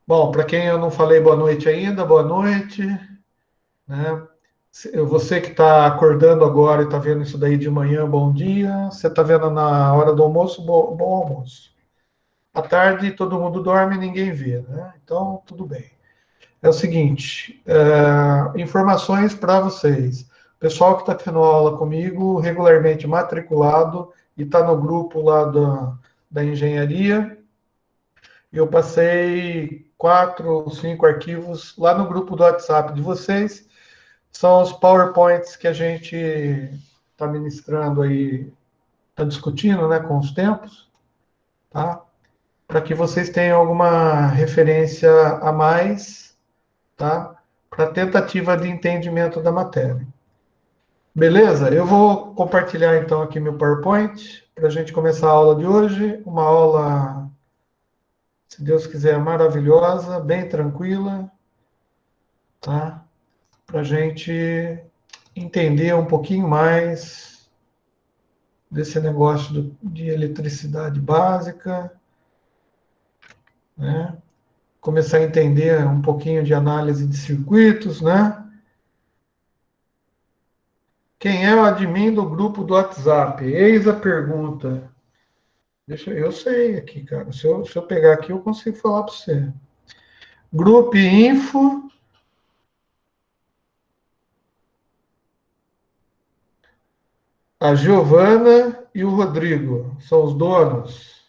Bom, para quem eu não falei boa noite ainda, boa noite, né? Você que está acordando agora e está vendo isso daí de manhã, bom dia. Você está vendo na hora do almoço, bom almoço. À tarde todo mundo dorme e ninguém vê, né? Então, tudo bem. É o seguinte, informações para vocês. O pessoal que está tendo aula comigo, regularmente matriculado, e está no grupo lá da engenharia, eu passei 4 ou 5 arquivos lá no grupo do WhatsApp de vocês. São os PowerPoints que a gente está ministrando aí, está discutindo, né, com os tempos, tá? Para que vocês tenham alguma referência a mais, tá? Para tentativa de entendimento da matéria. Beleza? Eu vou compartilhar então aqui meu PowerPoint para a gente começar a aula de hoje. Uma aula, se Deus quiser, maravilhosa, bem tranquila, tá? Para a gente entender um pouquinho mais desse negócio de eletricidade básica, né? Começar a entender um pouquinho de análise de circuitos, né? Quem é o admin do grupo do WhatsApp? Eis a pergunta. Eu sei aqui, cara. Se eu pegar aqui, eu consigo falar para você. Grupo Info. A Giovana e o Rodrigo são os donos.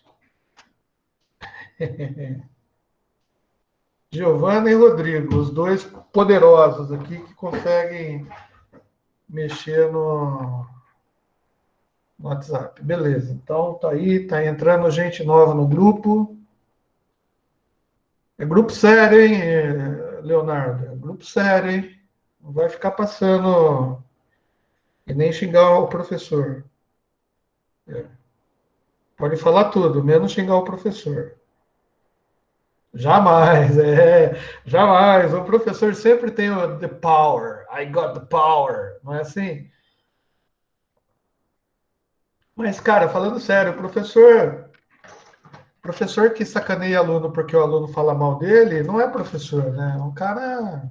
Giovana e Rodrigo, os dois poderosos aqui que conseguem mexer no WhatsApp. Beleza. Então tá aí, tá entrando gente nova no grupo. É grupo sério, hein, Leonardo? É grupo sério, hein? Não vai ficar passando e nem xingar o professor. É. Pode falar tudo, menos xingar o professor. Jamais, jamais. O professor sempre tem o the power. I got the power. Não é assim? Mas, cara, falando sério, professor que sacaneia aluno porque o aluno fala mal dele, não é professor, né? É um cara,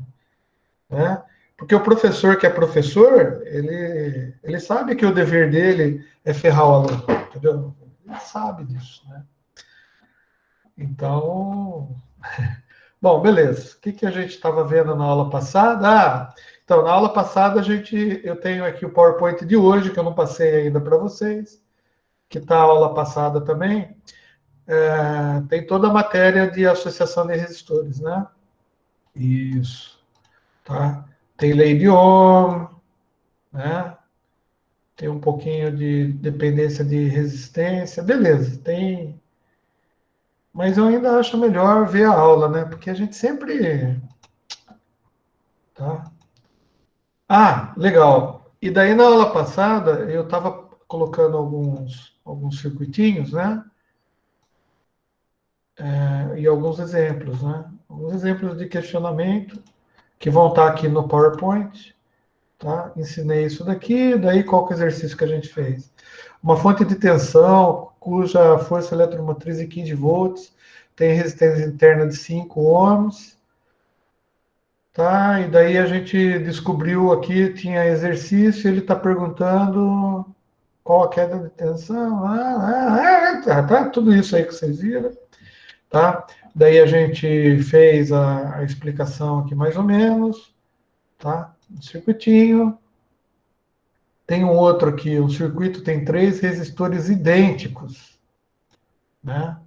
né? Porque o professor que é professor, ele sabe que o dever dele é ferrar o aluno, entendeu? Ele sabe disso, né? Então, bom, beleza. O que que a gente estava vendo na aula passada? Então, na aula passada eu tenho aqui o PowerPoint de hoje, que eu não passei ainda para vocês, que está a aula passada também. Tem toda a matéria de associação de resistores, né? Isso, tá? Tem lei de Ohm, né? Tem um pouquinho de dependência de resistência, beleza, tem. Mas eu ainda acho melhor ver a aula, né? Porque a gente sempre. Tá? Legal. E daí na aula passada eu estava colocando alguns circuitinhos, né? E alguns exemplos, né? Alguns exemplos de questionamento que vão estar aqui no PowerPoint, tá? Ensinei isso daqui, daí qual que é o exercício que a gente fez? Uma fonte de tensão cuja força eletromotriz é 15 volts, tem resistência interna de 5 ohms, tá? E daí a gente descobriu aqui, tinha exercício, ele está perguntando qual a queda de tensão, tá, tudo isso aí que vocês viram, tá? Daí a gente fez a explicação aqui mais ou menos, tá? Um circuitinho. Tem um outro aqui, o circuito tem 3 resistores idênticos, né?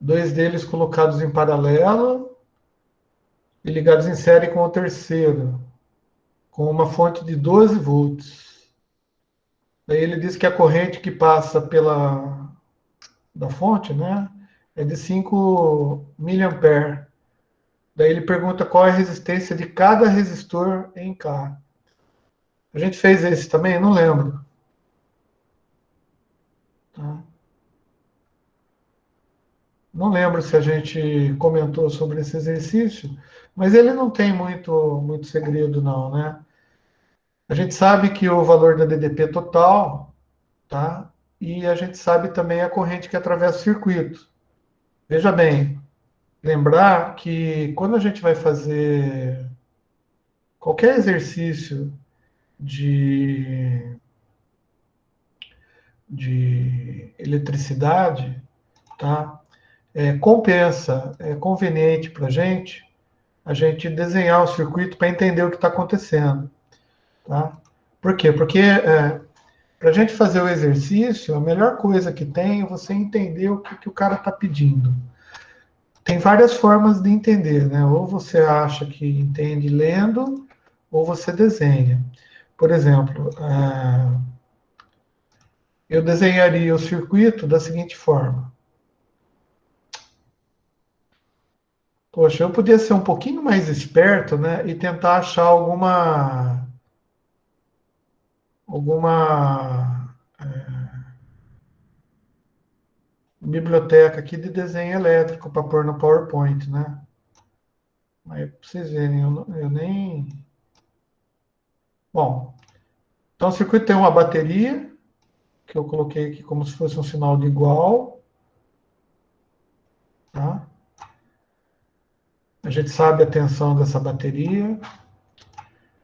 2 deles colocados em paralelo e ligados em série com o terceiro, com uma fonte de 12 volts. Daí ele diz que a corrente que passa da fonte, né, é de 5 miliampere. Daí ele pergunta qual é a resistência de cada resistor em K. A gente fez esse também? Não lembro. Tá? Não lembro se a gente comentou sobre esse exercício, mas ele não tem muito segredo, não, né? A gente sabe que o valor da DDP total, tá? e a gente sabe também a corrente que atravessa o circuito. Veja bem, lembrar que quando a gente vai fazer qualquer exercício de, de eletricidade, tá? Compensa, é conveniente para a gente desenhar o circuito para entender o que está acontecendo, tá? Por quê? Porque para a gente fazer o exercício, a melhor coisa que tem é você entender o que o cara está pedindo. Tem várias formas de entender, né? Ou você acha que entende lendo, ou você desenha. Por exemplo, eu desenharia o circuito da seguinte forma. Poxa, eu podia ser um pouquinho mais esperto, né? E tentar achar alguma biblioteca aqui de desenho elétrico para pôr no PowerPoint, né? Mas pra vocês verem, eu nem. Bom, então o circuito tem uma bateria, que eu coloquei aqui como se fosse um sinal de igual, tá? A gente sabe a tensão dessa bateria,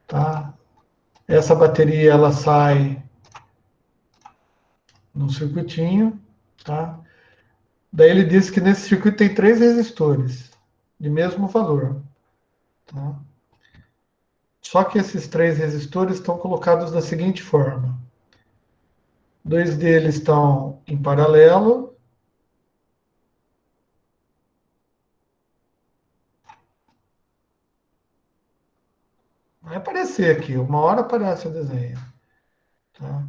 tá? Essa bateria ela sai no circuitinho, tá? Daí ele diz que nesse circuito tem três resistores de mesmo valor, tá? Só que esses três resistores estão colocados da seguinte forma: dois deles estão em paralelo, vai aparecer aqui, uma hora aparece o desenho, tá?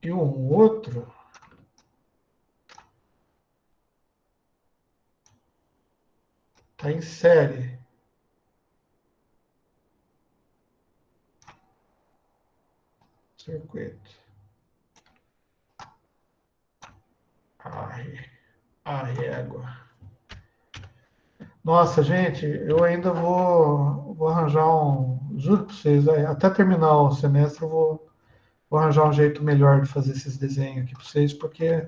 E o outro está em série. Circuito. Ai, ai, égua. Nossa, gente, eu ainda vou arranjar juro para vocês, até terminar o semestre eu vou arranjar um jeito melhor de fazer esses desenhos aqui para vocês, porque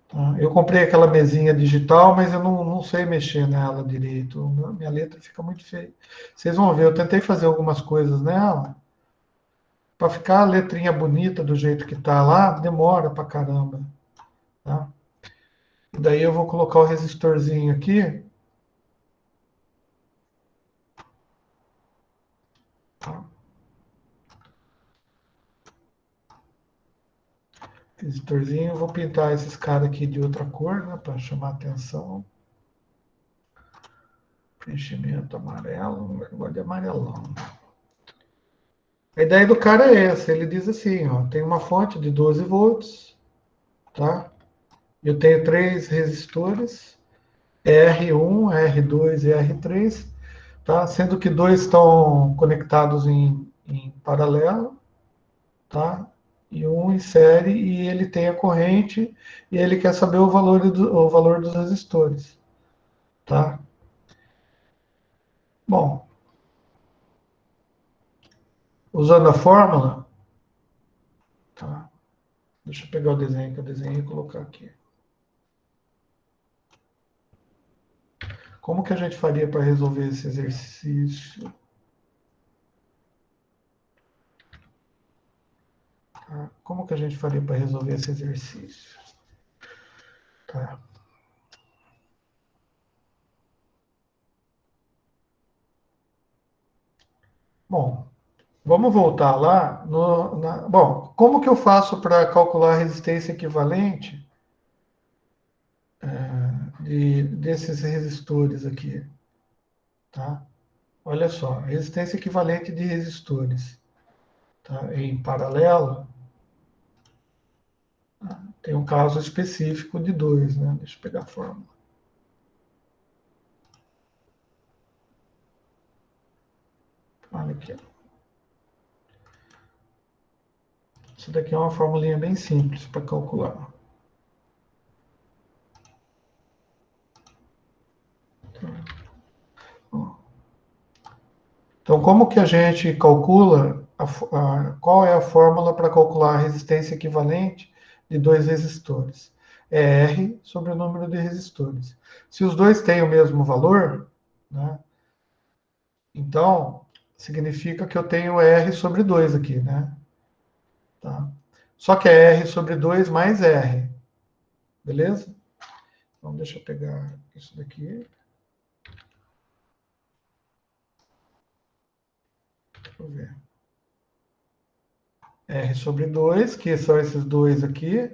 tá, eu comprei aquela mesinha digital, mas eu não sei mexer nela direito. Minha letra fica muito feia. Vocês vão ver, eu tentei fazer algumas coisas nela, para ficar a letrinha bonita do jeito que tá lá, demora pra caramba, tá? E daí eu vou colocar o resistorzinho aqui, tá? Resistorzinho, eu vou pintar esses caras aqui de outra cor, né, para chamar atenção. Preenchimento amarelo, eu gosto de amarelão. A ideia do cara é essa, ele diz assim, ó, tem uma fonte de 12 volts, tá? Eu tenho três resistores, R1, R2 e R3, tá? Sendo que dois estão conectados em paralelo, tá? E um em série, e ele tem a corrente, e ele quer saber o valor dos resistores, tá? Bom, usando a fórmula, tá? Deixa eu pegar o desenho que eu desenhei e colocar aqui. Como que a gente faria para resolver esse exercício? Tá? Como que a gente faria para resolver esse exercício? Tá? Bom, vamos voltar lá. Bom, como que eu faço para calcular a resistência equivalente desses resistores aqui? Tá? Olha só, resistência equivalente de resistores, tá? Em paralelo, tem um caso específico de dois, né? Deixa eu pegar a fórmula. Olha aqui. Isso daqui é uma formulinha bem simples para calcular. Então, como que a gente calcula qual é a fórmula para calcular a resistência equivalente de dois resistores? É R sobre o número de resistores. Se os dois têm o mesmo valor, né, então significa que eu tenho R sobre 2 aqui, né? Tá? Só que é R sobre 2 mais R, beleza? Então deixa eu pegar isso daqui. Deixa eu ver. R sobre 2, que são esses dois aqui,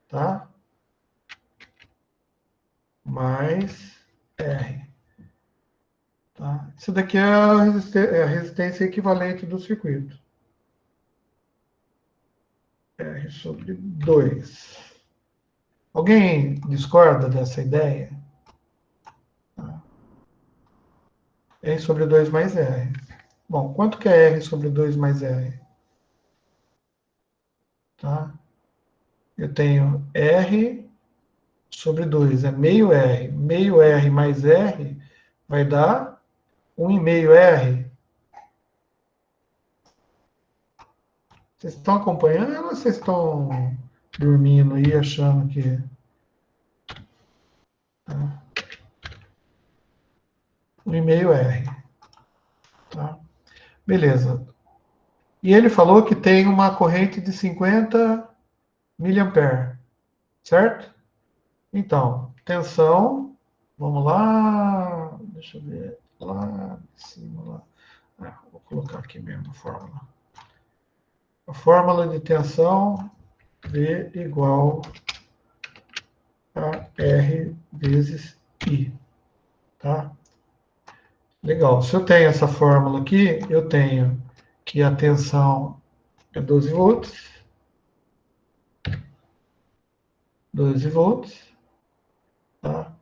tá? Mais R. Tá? Isso daqui é a resistência equivalente do circuito. R sobre 2. Alguém discorda dessa ideia? Tá? R sobre 2 mais R. Bom, quanto que é R sobre 2 mais R? Tá? Eu tenho R sobre 2, é meio R. Meio R mais R vai dar 1,5 R. Vocês estão acompanhando ou vocês estão dormindo aí achando que... Tá? 1,5 R. Tá? Beleza. E ele falou que tem uma corrente de 50 miliampere, certo? Então, tensão, vamos lá, deixa eu ver, lá em cima, lá. Vou colocar aqui mesmo a fórmula. A fórmula de tensão V igual a R vezes I, tá? Legal. Se eu tenho essa fórmula aqui, eu tenho que a tensão é 12 volts, 12 volts, tá?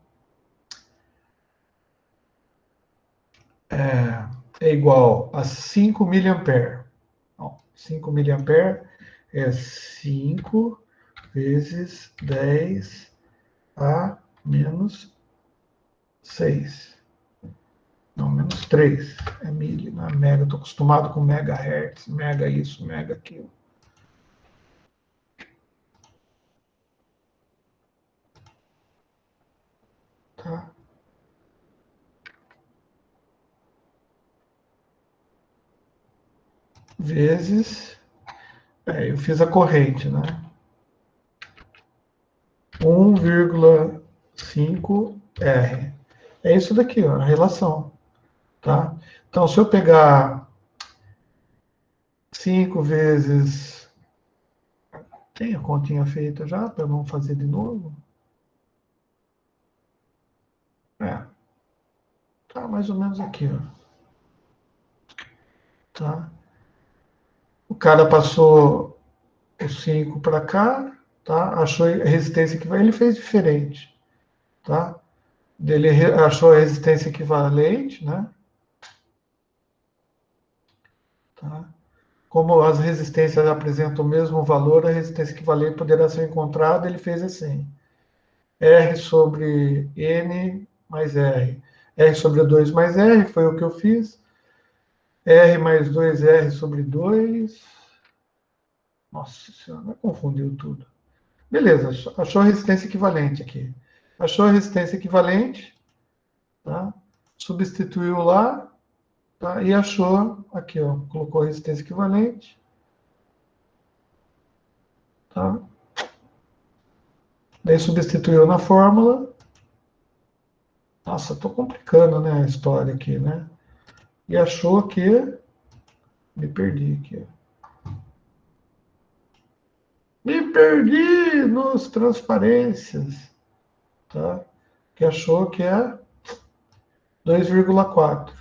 É igual a 5 miliampere. 5 miliampere é 5 vezes 10 a menos 6. Não, menos 3. É mili, não é mega. Estou acostumado com megahertz, mega isso, mega aquilo. Tá? Vezes... eu fiz a corrente, né? 1,5 R. É isso daqui, ó, a relação. Tá? Então, se eu pegar 5 vezes... Tem a continha feita já, para não fazer de novo? Tá mais ou menos aqui, ó. Tá? O cara passou o 5 para cá, tá? Achou a resistência equivalente, ele fez diferente, tá? Ele achou a resistência equivalente, né? Tá? Como as resistências apresentam o mesmo valor, a resistência equivalente poderá ser encontrada, ele fez assim. R sobre N mais R. R sobre 2 mais R, foi o que eu fiz. R mais 2R sobre 2. Nossa senhora, confundiu tudo. Beleza, achou a resistência equivalente aqui. Achou a resistência equivalente, tá? Substituiu lá, tá? E achou aqui, ó, colocou a resistência equivalente, tá? Daí substituiu na fórmula. Nossa, estou complicando, né, a história aqui, né? E achou que... Me perdi aqui. Me perdi nos transparências, tá? Que achou que é 2,4.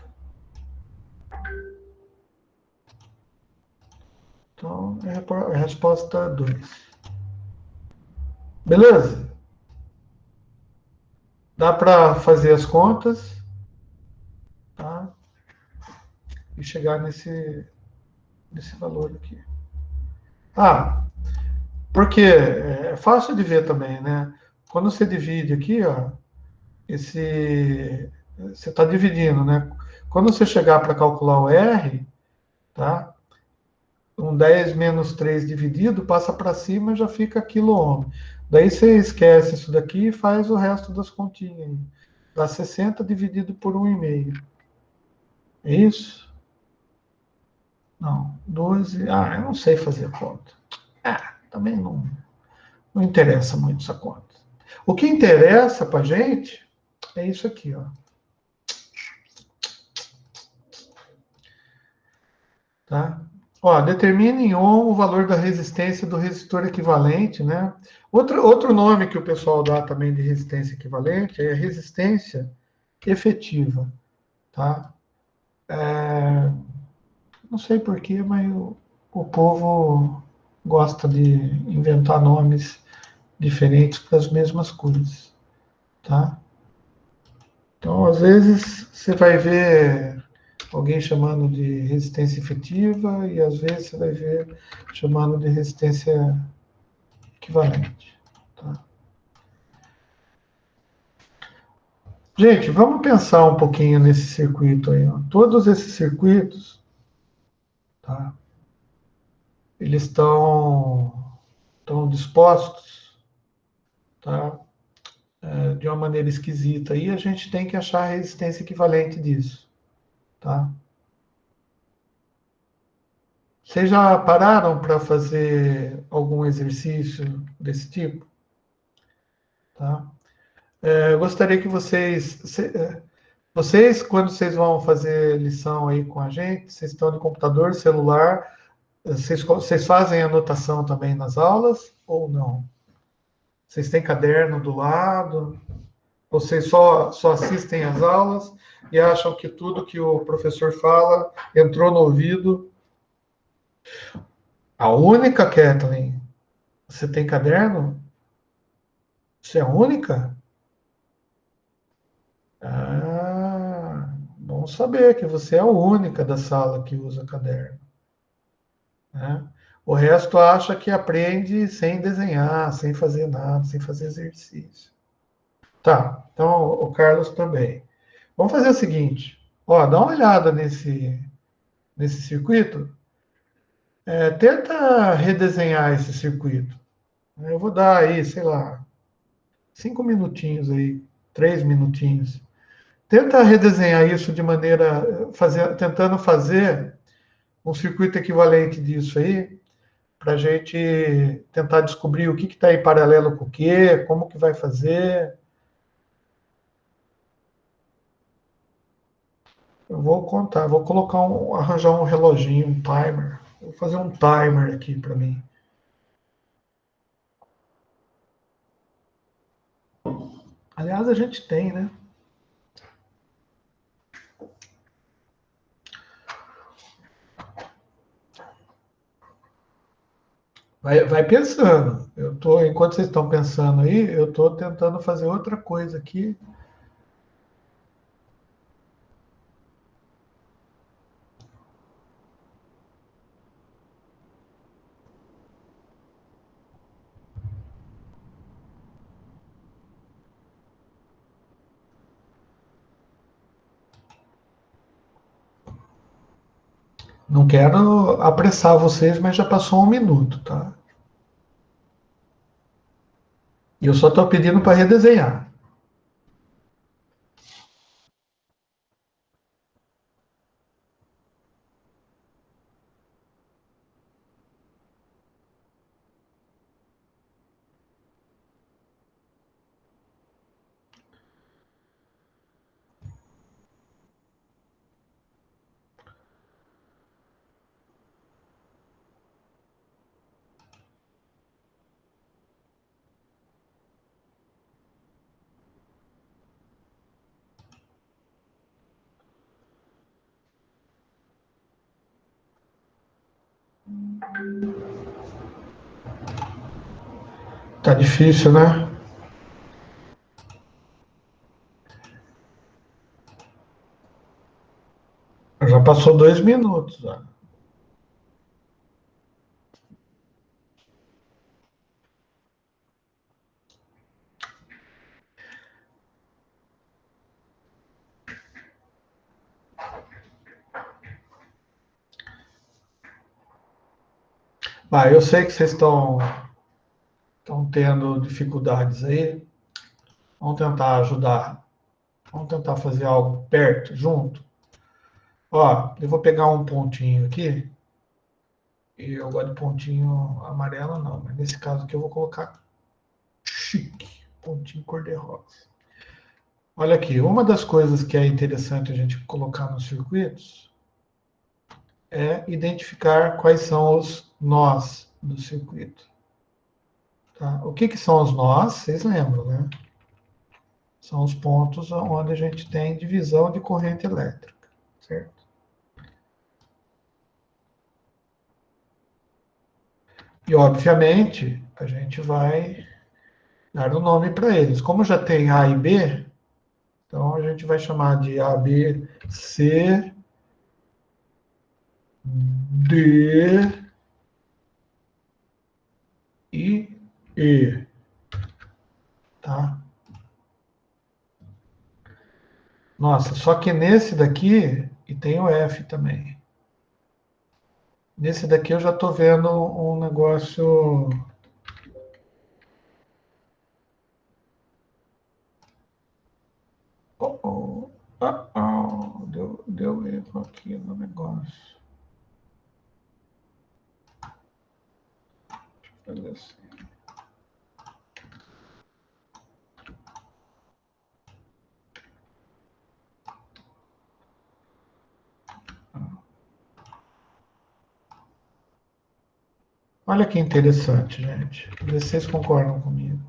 Então, é a resposta 2. Beleza? Dá para fazer as contas, tá? E chegar nesse valor aqui. Ah, porque é fácil de ver também, né? Quando você divide aqui, ó, você está dividindo, né? Quando você chegar para calcular o R, tá? um 10 menos 3 dividido, passa para cima e já fica quiloohm. Daí você esquece isso daqui e faz o resto das continhas. Dá 60 dividido por 1,5. É isso? Não, 12. Ah, eu não sei fazer conta. Ah, também não interessa muito essa conta. O que interessa para gente é isso aqui, ó. Tá? Ó, determine em ohm o valor da resistência do resistor equivalente, né? Outro nome que o pessoal dá também de resistência equivalente é resistência efetiva, tá? É, não sei porquê, mas o povo gosta de inventar nomes diferentes para as mesmas coisas, tá? Então, às vezes, você vai ver alguém chamando de resistência efetiva e às vezes você vai ver chamando de resistência equivalente. Tá? Gente, vamos pensar um pouquinho nesse circuito aí. Ó. Todos esses circuitos, tá? Eles estão dispostos, tá? De uma maneira esquisita. E a gente tem que achar a resistência equivalente disso. Tá? Vocês já pararam para fazer algum exercício desse tipo? Tá? Eu gostaria que vocês, quando vocês vão fazer lição aí com a gente, vocês estão de computador, celular, vocês fazem anotação também nas aulas ou não? Vocês têm caderno do lado? Vocês só assistem às aulas e acham que tudo que o professor fala entrou no ouvido? A única, Kathleen, você tem caderno? Você é a única? Ah, bom saber que você é a única da sala que usa caderno. Né? O resto acha que aprende sem desenhar, sem fazer nada, sem fazer exercício. Tá, então o Carlos também. Vamos fazer o seguinte, ó, dá uma olhada nesse circuito, tenta redesenhar esse circuito. Eu vou dar aí, sei lá, 5 minutinhos aí, 3 minutinhos. Tenta redesenhar isso de maneira, tentando fazer um circuito equivalente disso aí, para a gente tentar descobrir o que está em paralelo com o quê, como que vai fazer. Eu vou contar, vou arranjar um reloginho, um timer. Vou fazer um timer aqui para mim. Aliás, a gente tem, né? Vai pensando. Enquanto vocês estão pensando aí, eu estou tentando fazer outra coisa aqui. Não quero apressar vocês, mas já passou 1 minuto, tá? E eu só estou pedindo para redesenhar. Tá difícil, né? Já passou 2 minutos. Já. Eu sei que vocês estão tendo dificuldades aí. Vamos tentar ajudar. Vamos tentar fazer algo perto, junto. Ó, eu vou pegar um pontinho aqui. E eu gosto de pontinho amarelo, não. Mas nesse caso aqui eu vou colocar chique. Pontinho cor-de-rosa. Olha aqui, uma das coisas que é interessante a gente colocar nos circuitos é identificar quais são os nós do circuito. Tá? O que são os nós? Vocês lembram, né? São os pontos onde a gente tem divisão de corrente elétrica, certo? E, obviamente, a gente vai dar o um nome para eles. Como já tem A e B, então a gente vai chamar de A, B, C, D e E, tá? Nossa, só que nesse daqui, e tem o F também. Nesse daqui eu já estou vendo um negócio. Oh, oh, deu erro aqui no negócio. Olha assim. Olha que interessante, gente. Vê se vocês concordam comigo.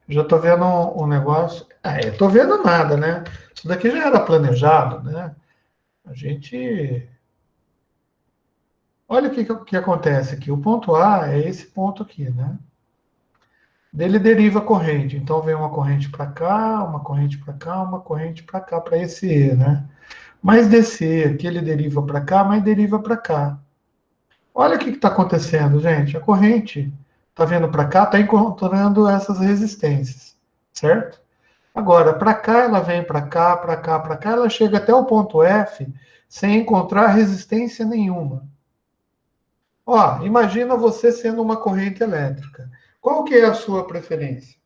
Já estou vendo um negócio. Eu estou vendo nada, né? Isso daqui já era planejado, né? A gente. Olha o que acontece aqui. O ponto A é esse ponto aqui, né? Dele deriva a corrente. Então vem uma corrente para cá, uma corrente para cá, uma corrente para cá, para esse E, né? Mas desse E aqui ele deriva para cá, mas deriva para cá. Olha o que está acontecendo, gente. A corrente está vindo para cá, está encontrando essas resistências, certo? Agora, para cá, ela vem para cá, para cá, para cá, ela chega até o ponto F sem encontrar resistência nenhuma. Ó, imagina você sendo uma corrente elétrica. Qual que é a sua preferência?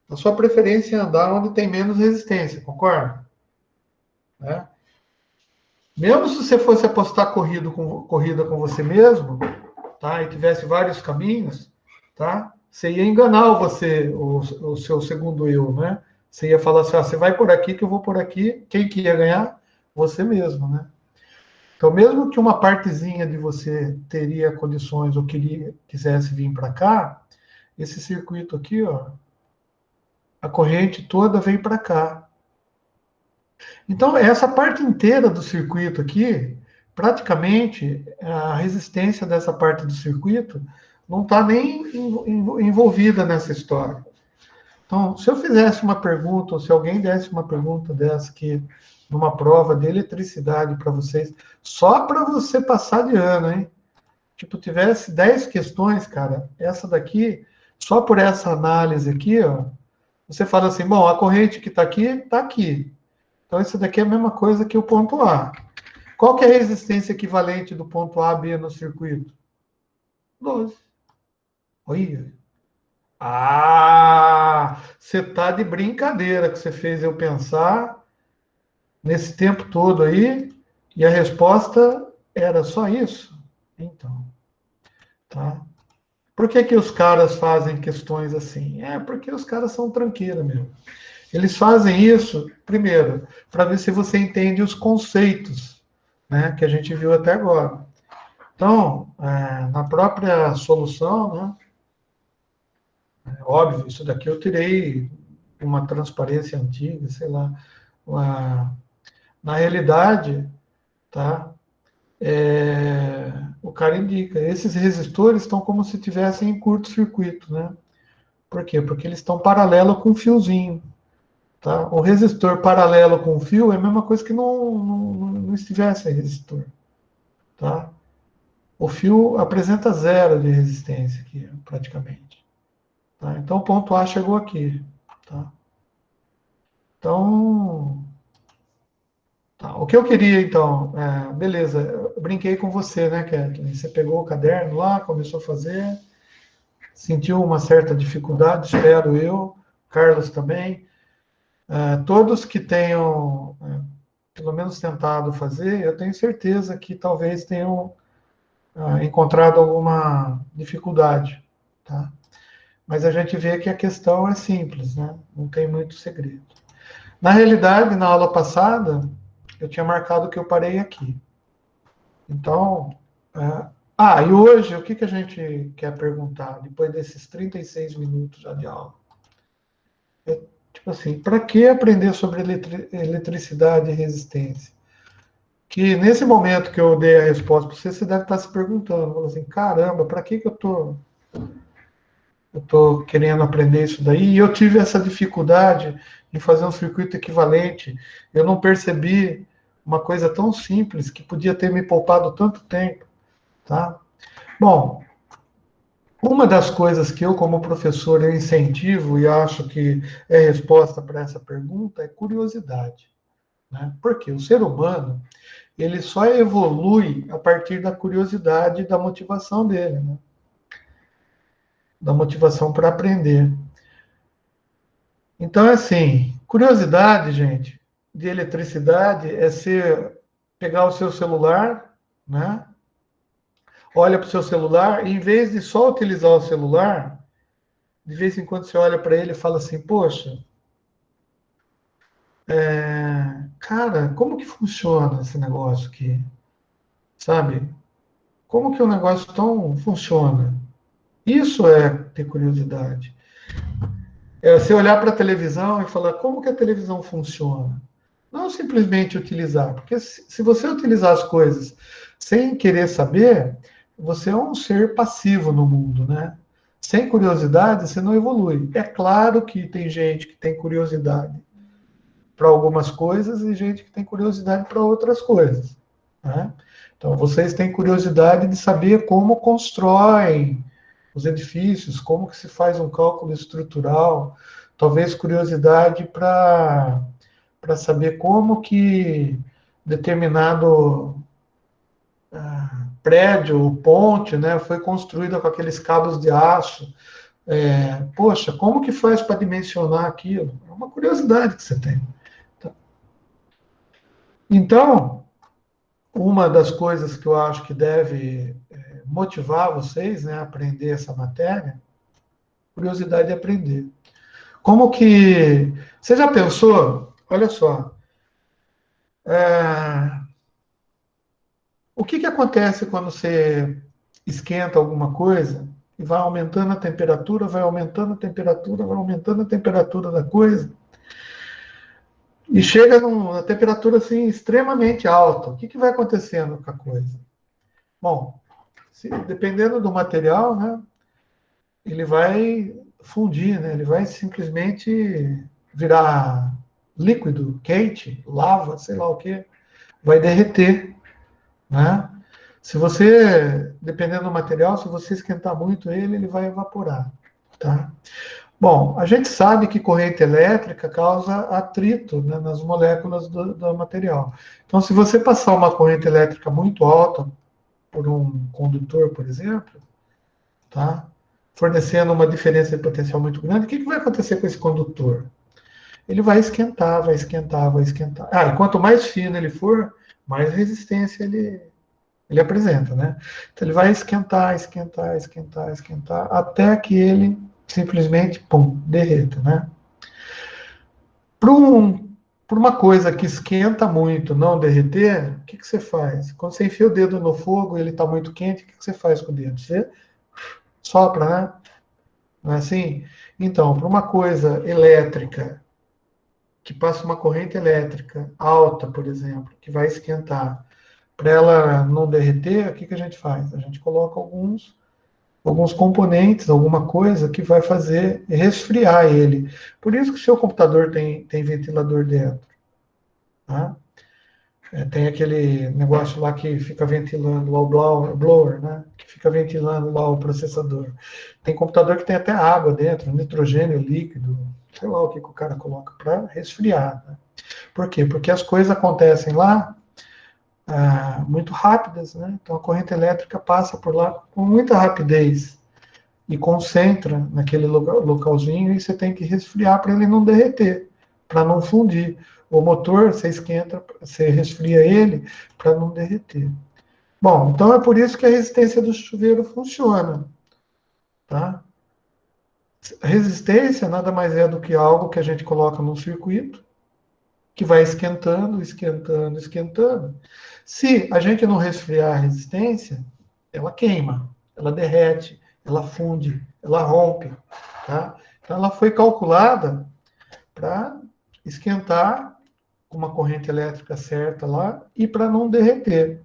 A sua preferência é andar onde tem menos resistência, concorda? Né? Mesmo se você fosse apostar corrida com você mesmo, tá? E tivesse vários caminhos, tá? Você ia enganar o seu segundo eu, né? Você ia falar assim, você vai por aqui que eu vou por aqui. Quem que ia ganhar? Você mesmo, né? Então, mesmo que uma partezinha de você teria condições ou quisesse vir para cá, esse circuito aqui, ó, a corrente toda vem para cá. Então, essa parte inteira do circuito aqui, praticamente, a resistência dessa parte do circuito não está nem envolvida nessa história. Então, se eu fizesse uma pergunta, ou se alguém desse uma pergunta dessa aqui, numa prova de eletricidade para vocês, só para você passar de ano, hein? Tipo, tivesse 10 questões, cara, essa daqui, só por essa análise aqui, ó, você fala assim, bom, a corrente que está aqui, está aqui. Então, isso daqui é a mesma coisa que o ponto A. Qual que é a resistência equivalente do ponto A a B no circuito? 12. Olha. Você tá de brincadeira que você fez eu pensar nesse tempo todo aí e a resposta era só isso? Então, tá? Por que que os caras fazem questões assim? É porque os caras são tranqueira mesmo. Eles fazem isso, primeiro, para ver se você entende os conceitos, né, que a gente viu até agora. Então, na própria solução, né, óbvio, isso daqui eu tirei uma transparência antiga, sei lá. Na realidade, tá, o cara indica, esses resistores estão como se tivessem em curto-circuito, né? Por quê? Porque eles estão paralelo com um fiozinho. Tá? O resistor paralelo com o fio é a mesma coisa que não estivesse resistor. Tá? O fio apresenta zero de resistência aqui, praticamente. Tá? Então, o ponto A chegou aqui. Tá? Então, Tá, o que eu queria, então, beleza, eu brinquei com você, né, Kathleen? Você pegou o caderno lá, começou a fazer, sentiu uma certa dificuldade, espero eu, Carlos também. Todos que tenham, pelo menos, tentado fazer, eu tenho certeza que talvez tenham encontrado alguma dificuldade, tá? Mas a gente vê que a questão é simples, né? Não tem muito segredo. Na realidade, na aula passada, eu tinha marcado que eu parei aqui. Então, e hoje, o que, que a gente quer perguntar, depois desses 36 minutos já de aula? Tipo assim, para que aprender sobre eletricidade e resistência? Que nesse momento que eu dei a resposta para você, você deve estar se perguntando, assim, caramba, para que, que eu tô querendo aprender isso daí? E eu tive essa dificuldade em fazer um circuito equivalente. Eu não percebi uma coisa tão simples que podia ter me poupado tanto tempo, tá? Bom, uma das coisas que eu, como professor, eu incentivo e acho que é resposta para essa pergunta é curiosidade, né? Porque o ser humano, ele só evolui a partir da curiosidade e da motivação dele, né? Da motivação para aprender. Então, assim, curiosidade, gente, de eletricidade é ser pegar o seu celular, né? Olha para o seu celular e, em vez de só utilizar o celular, de vez em quando você olha para ele e fala assim, poxa, cara, como que funciona esse negócio aqui? Sabe? Como que o negócio tão funciona? Isso é ter curiosidade. É você olhar para a televisão e falar como que a televisão funciona. Não simplesmente utilizar, porque se você utilizar as coisas sem querer saber, você é um ser passivo no mundo, né? Sem curiosidade, você não evolui. É claro que tem gente que tem curiosidade para algumas coisas e gente que tem curiosidade para outras coisas, né? Então, vocês têm curiosidade de saber como constroem os edifícios, como que se faz um cálculo estrutural, talvez curiosidade para saber como que determinado prédio, ponte, né, foi construída com aqueles cabos de aço. Poxa, como que faz para dimensionar aquilo? É uma curiosidade que você tem. Então, uma das coisas que eu acho que deve motivar vocês, né, a aprender essa matéria, curiosidade de aprender. Como que... Você já pensou? Olha só. O que, que acontece quando você esquenta alguma coisa e vai aumentando a temperatura, vai aumentando a temperatura, vai aumentando a temperatura da coisa e chega numa temperatura assim extremamente alta? O que, que vai acontecendo com a coisa? Bom, dependendo do material, né, ele vai fundir, né, ele vai simplesmente virar líquido, quente, lava, sei lá o que, vai derreter, né? Se você, dependendo do material, se você esquentar muito ele, ele vai evaporar, tá? Bom, a gente sabe que corrente elétrica causa atrito, né, nas moléculas do material. Então, se você passar uma corrente elétrica muito alta por um condutor, por exemplo, tá? Fornecendo uma diferença de potencial muito grande, o que, que vai acontecer com esse condutor? Ele vai esquentar, vai esquentar, vai esquentar. E quanto mais fino ele for, mais resistência ele apresenta, né? Então ele vai esquentar, esquentar, esquentar, esquentar, até que ele simplesmente, pum, derreta, né? Por uma coisa que esquenta muito não derreter, o que, que você faz? Quando você enfia o dedo no fogo e ele está muito quente, o que, que você faz com o dedo? Você sopra, né? Não é assim? Então, para uma coisa elétrica, que passa uma corrente elétrica alta, por exemplo, que vai esquentar, para ela não derreter, o que, que a gente faz? A gente coloca alguns componentes, alguma coisa que vai fazer resfriar ele. Por isso que o seu computador tem ventilador dentro. Tá? Tem aquele negócio lá que fica ventilando o blower, né? Que fica ventilando lá o processador. Tem computador que tem até água dentro, nitrogênio líquido, sei lá o que, que o cara coloca para resfriar. Né? Por quê? Porque as coisas acontecem lá muito rápidas, né? Então a corrente elétrica passa por lá com muita rapidez e concentra naquele localzinho e você tem que resfriar para ele não derreter, para não fundir. O motor, você esquenta, você resfria ele para não derreter. Bom, então é por isso que a resistência do chuveiro funciona. Tá? A resistência nada mais é do que algo que a gente coloca num circuito que vai esquentando, esquentando, esquentando. Se a gente não resfriar a resistência, ela queima, ela derrete, ela funde, ela rompe. Tá? Então, ela foi calculada para esquentar uma corrente elétrica certa lá e para não derreter.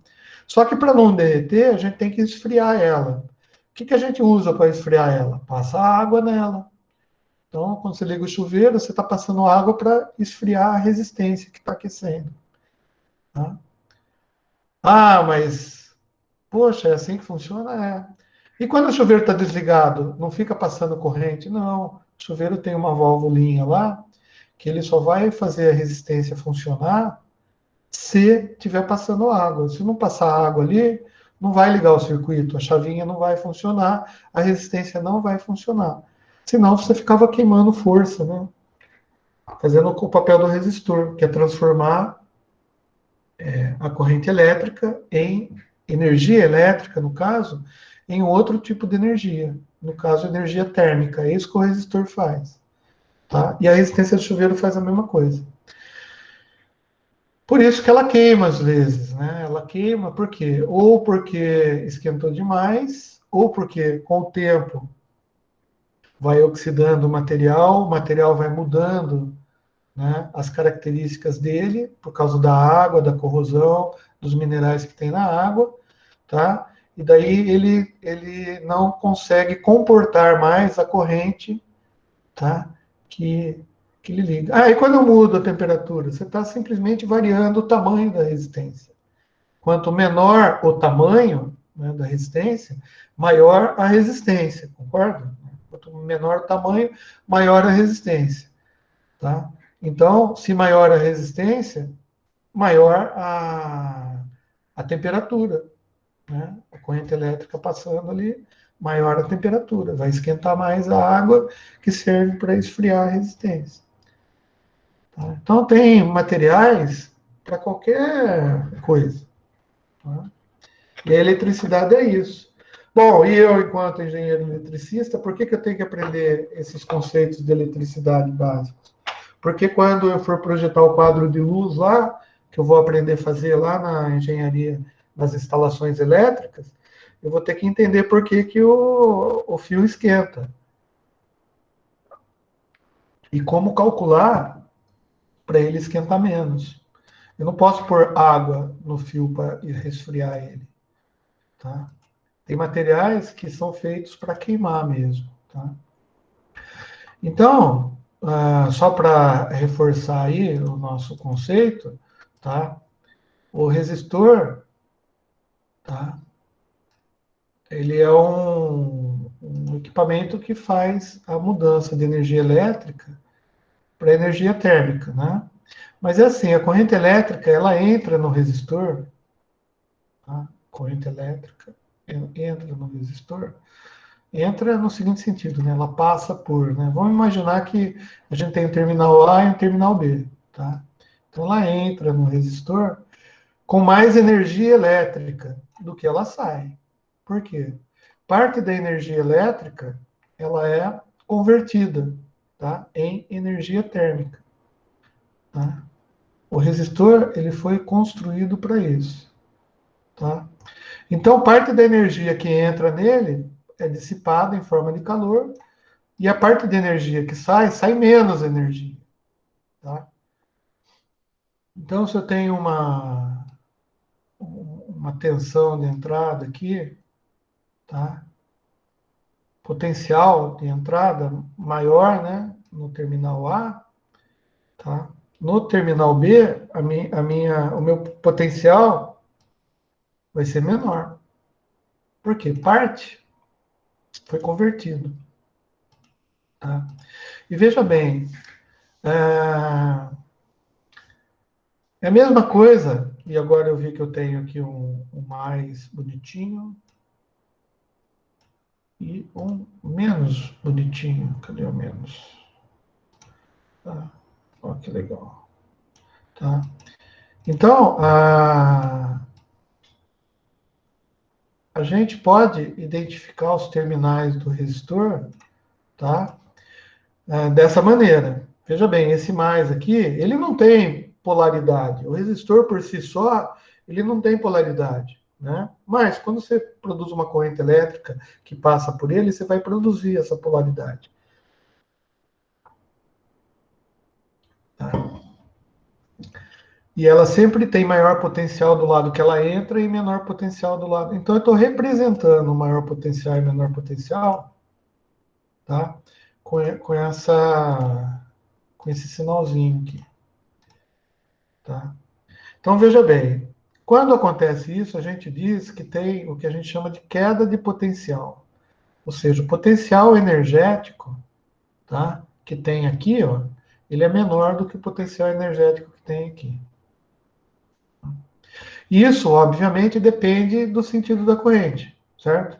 Só que para não derreter, a gente tem que esfriar ela. O que, que a gente usa para esfriar ela? Passa água nela. Então, quando você liga o chuveiro, você está passando água para esfriar a resistência que está aquecendo. Tá? Ah, mas, poxa, é assim que funciona? É. E quando o chuveiro está desligado, não fica passando corrente? Não. O chuveiro tem uma válvulinha lá que ele só vai fazer a resistência funcionar se tiver passando água. Se não passar água ali, não vai ligar o circuito, a chavinha não vai funcionar, a resistência não vai funcionar. Senão você ficava queimando força, né? Fazendo o papel do resistor, que é transformar a corrente elétrica em energia elétrica, no caso, em outro tipo de energia. No caso, energia térmica. É isso que o resistor faz. Tá? E a resistência do chuveiro faz a mesma coisa. Por isso que ela queima às vezes, né? Ela queima por quê? Ou porque esquentou demais, ou porque com o tempo vai oxidando o material vai mudando, né, as características dele por causa da água, da corrosão, dos minerais que tem na água, tá? E daí ele não consegue comportar mais a corrente, tá? Que, que ele liga. Ah, e quando eu mudo a temperatura? Você está simplesmente variando o tamanho da resistência. Quanto menor o tamanho, né, da resistência, maior a resistência, concorda? Quanto menor o tamanho, maior a resistência. Tá? Então, se maior a resistência, maior a temperatura. Né? A corrente elétrica passando ali, maior a temperatura. Vai esquentar mais a água que serve para esfriar a resistência. Tá? Então, tem materiais para qualquer coisa. Tá? E a eletricidade é isso. Bom, e eu, enquanto engenheiro eletricista, por que, que eu tenho que aprender esses conceitos de eletricidade básicos? Porque quando eu for projetar o quadro de luz lá, que eu vou aprender a fazer lá na engenharia das instalações elétricas, eu vou ter que entender por que, que o fio esquenta. E como calcular para ele esquentar menos. Eu não posso pôr água no fio para resfriar ele. Tá? Tem materiais que são feitos para queimar mesmo. Tá? Então, só para reforçar aí o nosso conceito, tá? O resistor, tá? Ele é um equipamento que faz a mudança de energia elétrica para energia térmica, né? Mas é assim, a corrente elétrica, ela entra no resistor, tá? Corrente elétrica entra no resistor, entra no seguinte sentido, né? Ela passa por, né? Vamos imaginar que a gente tem um terminal A e um terminal B, tá? Então ela entra no resistor com mais energia elétrica do que ela sai. Por quê? Parte da energia elétrica ela é convertida, tá, em energia térmica. Tá? O resistor ele foi construído para isso. Tá? Então, parte da energia que entra nele é dissipada em forma de calor e a parte de energia que sai, sai menos energia. Tá? Então, se eu tenho uma tensão de entrada aqui, tá? Potencial de entrada maior, né, no terminal A, tá? No terminal B, o meu potencial vai ser menor. Porque parte foi convertido. Tá? E veja bem, é a mesma coisa, e agora eu vi que eu tenho aqui um mais bonitinho e um menos bonitinho. Cadê o menos? Tá. Olha que legal. Tá? Então, a gente pode identificar os terminais do resistor, tá? Dessa maneira. Veja bem, esse mais aqui, ele não tem polaridade. O resistor por si só, ele não tem polaridade, né? Mas quando você produz uma corrente elétrica que passa por ele, você vai produzir essa polaridade. Tá? E ela sempre tem maior potencial do lado que ela entra e menor potencial do lado. Então eu estou representando o maior potencial e menor potencial, tá? Com esse sinalzinho aqui, tá? Então veja bem, quando acontece isso, a gente diz que tem o que a gente chama de queda de potencial, ou seja, o potencial energético, tá? Que tem aqui, ó, ele é menor do que o potencial energético que tem aqui. Isso, obviamente, depende do sentido da corrente, certo?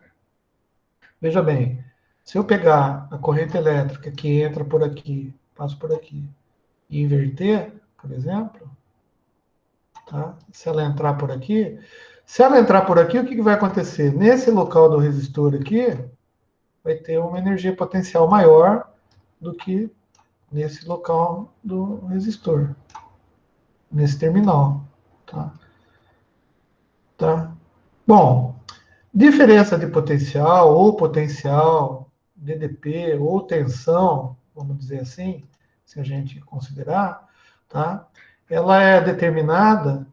Veja bem, se eu pegar a corrente elétrica que entra por aqui, passa por aqui, e inverter, por exemplo, tá? Se ela entrar por aqui, se ela entrar por aqui, o que vai acontecer? Nesse local do resistor aqui, vai ter uma energia potencial maior do que nesse local do resistor, nesse terminal, tá? Tá? Bom, diferença de potencial, ou potencial, DDP, ou tensão, vamos dizer assim, se a gente considerar, tá? Ela é determinada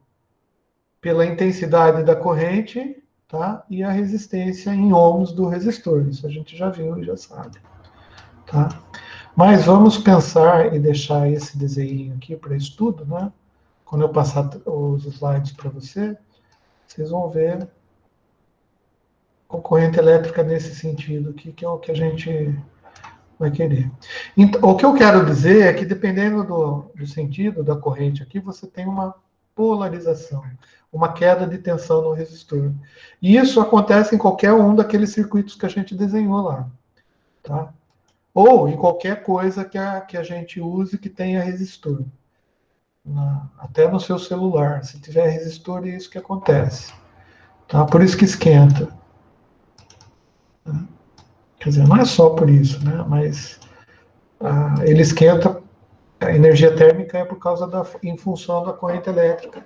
pela intensidade da corrente, tá? E a resistência em ohms do resistor. Isso a gente já viu e já sabe, tá? Mas vamos pensar e deixar esse desenho aqui para estudo, né? Quando eu passar os slides para você, vocês vão ver a corrente elétrica nesse sentido aqui, que é o que a gente vai querer. Então, o que eu quero dizer é que, dependendo do sentido da corrente aqui, você tem uma polarização, uma queda de tensão no resistor. E isso acontece em qualquer um daqueles circuitos que a gente desenhou lá. Tá? Ou em qualquer coisa que a gente use que tenha resistor. Até no seu celular. Se tiver resistor, é isso que acontece. Tá? Por isso que esquenta. Tá? Quer dizer, não é só por isso, né? Mas ele esquenta, a energia térmica é por causa em função da corrente elétrica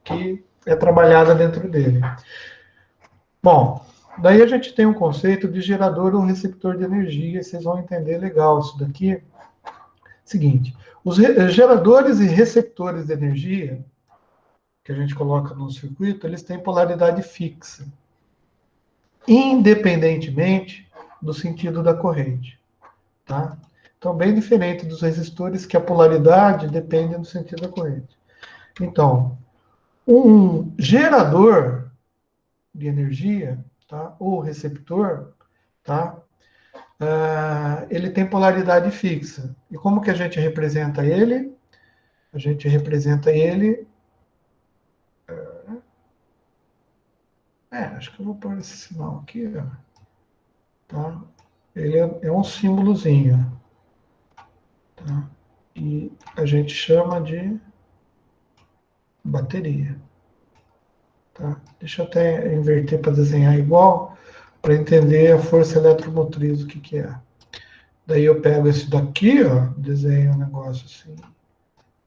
que é trabalhada dentro dele. Bom, daí a gente tem um conceito de gerador ou receptor de energia, e vocês vão entender legal isso daqui. Seguinte, os geradores e receptores de energia que a gente coloca no circuito, eles têm polaridade fixa, independentemente do sentido da corrente, tá? Então, bem diferente dos resistores, que a polaridade depende do sentido da corrente. Então, um gerador de energia, tá? Ou receptor, tá? Ele tem polaridade fixa. E como que a gente representa ele? A gente representa ele. Acho que eu vou pôr esse sinal aqui, ó, tá? Ele é um símbolozinho, tá? E a gente chama de bateria, tá? Deixa eu até inverter para desenhar igual, para entender a força eletromotriz, o que que é. Daí eu pego esse daqui, ó, desenho um negócio assim,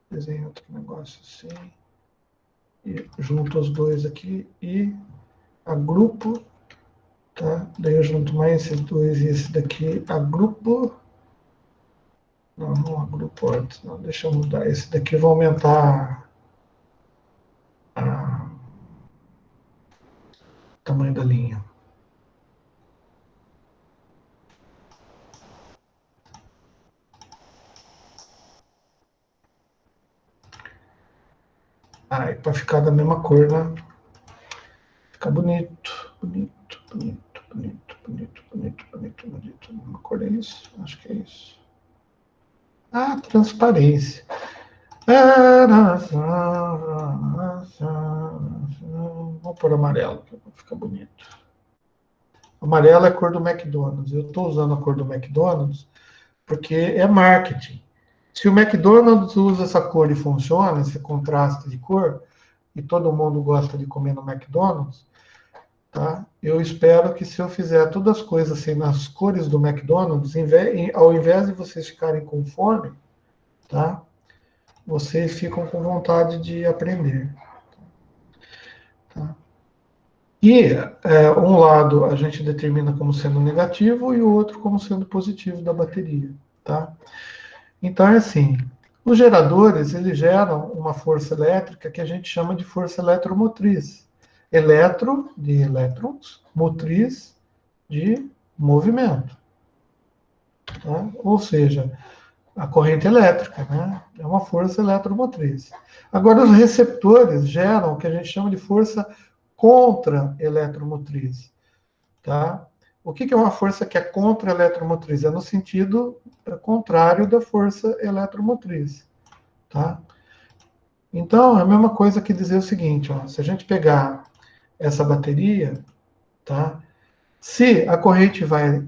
desenho outro negócio assim, e junto os dois aqui e agrupo, tá? Daí eu junto mais esses dois e esse daqui, agrupo. Não, não agrupo antes, não, deixa eu mudar. Esse daqui eu vou aumentar o tamanho da linha. para ficar da mesma cor, né? Fica bonito, bonito, bonito, bonito, bonito, bonito, bonito, bonito. Uma cor é isso? Acho que é isso. Ah, transparência. Vamos por amarelo, que fica bonito. Amarelo é a cor do McDonald's. Eu estou usando a cor do McDonald's porque é marketing. Se o McDonald's usa essa cor e funciona, esse contraste de cor, e todo mundo gosta de comer no McDonald's, tá? Eu espero que se eu fizer todas as coisas assim nas cores do McDonald's, ao invés de vocês ficarem com fome, tá? Vocês ficam com vontade de aprender. Tá? E um lado a gente determina como sendo negativo e o outro como sendo positivo da bateria. Tá? Então é assim, os geradores eles geram uma força elétrica que a gente chama de força eletromotriz. Eletro de elétrons, motriz de movimento. Tá? Ou seja, a corrente elétrica, né? É uma força eletromotriz. Agora, os receptores geram o que a gente chama de força contra-eletromotriz, tá? O que é uma força que é contra-eletromotriz? É no sentido contrário da força eletromotriz, tá? Então, é a mesma coisa que dizer o seguinte, ó, se a gente pegar essa bateria, tá? Se a corrente vai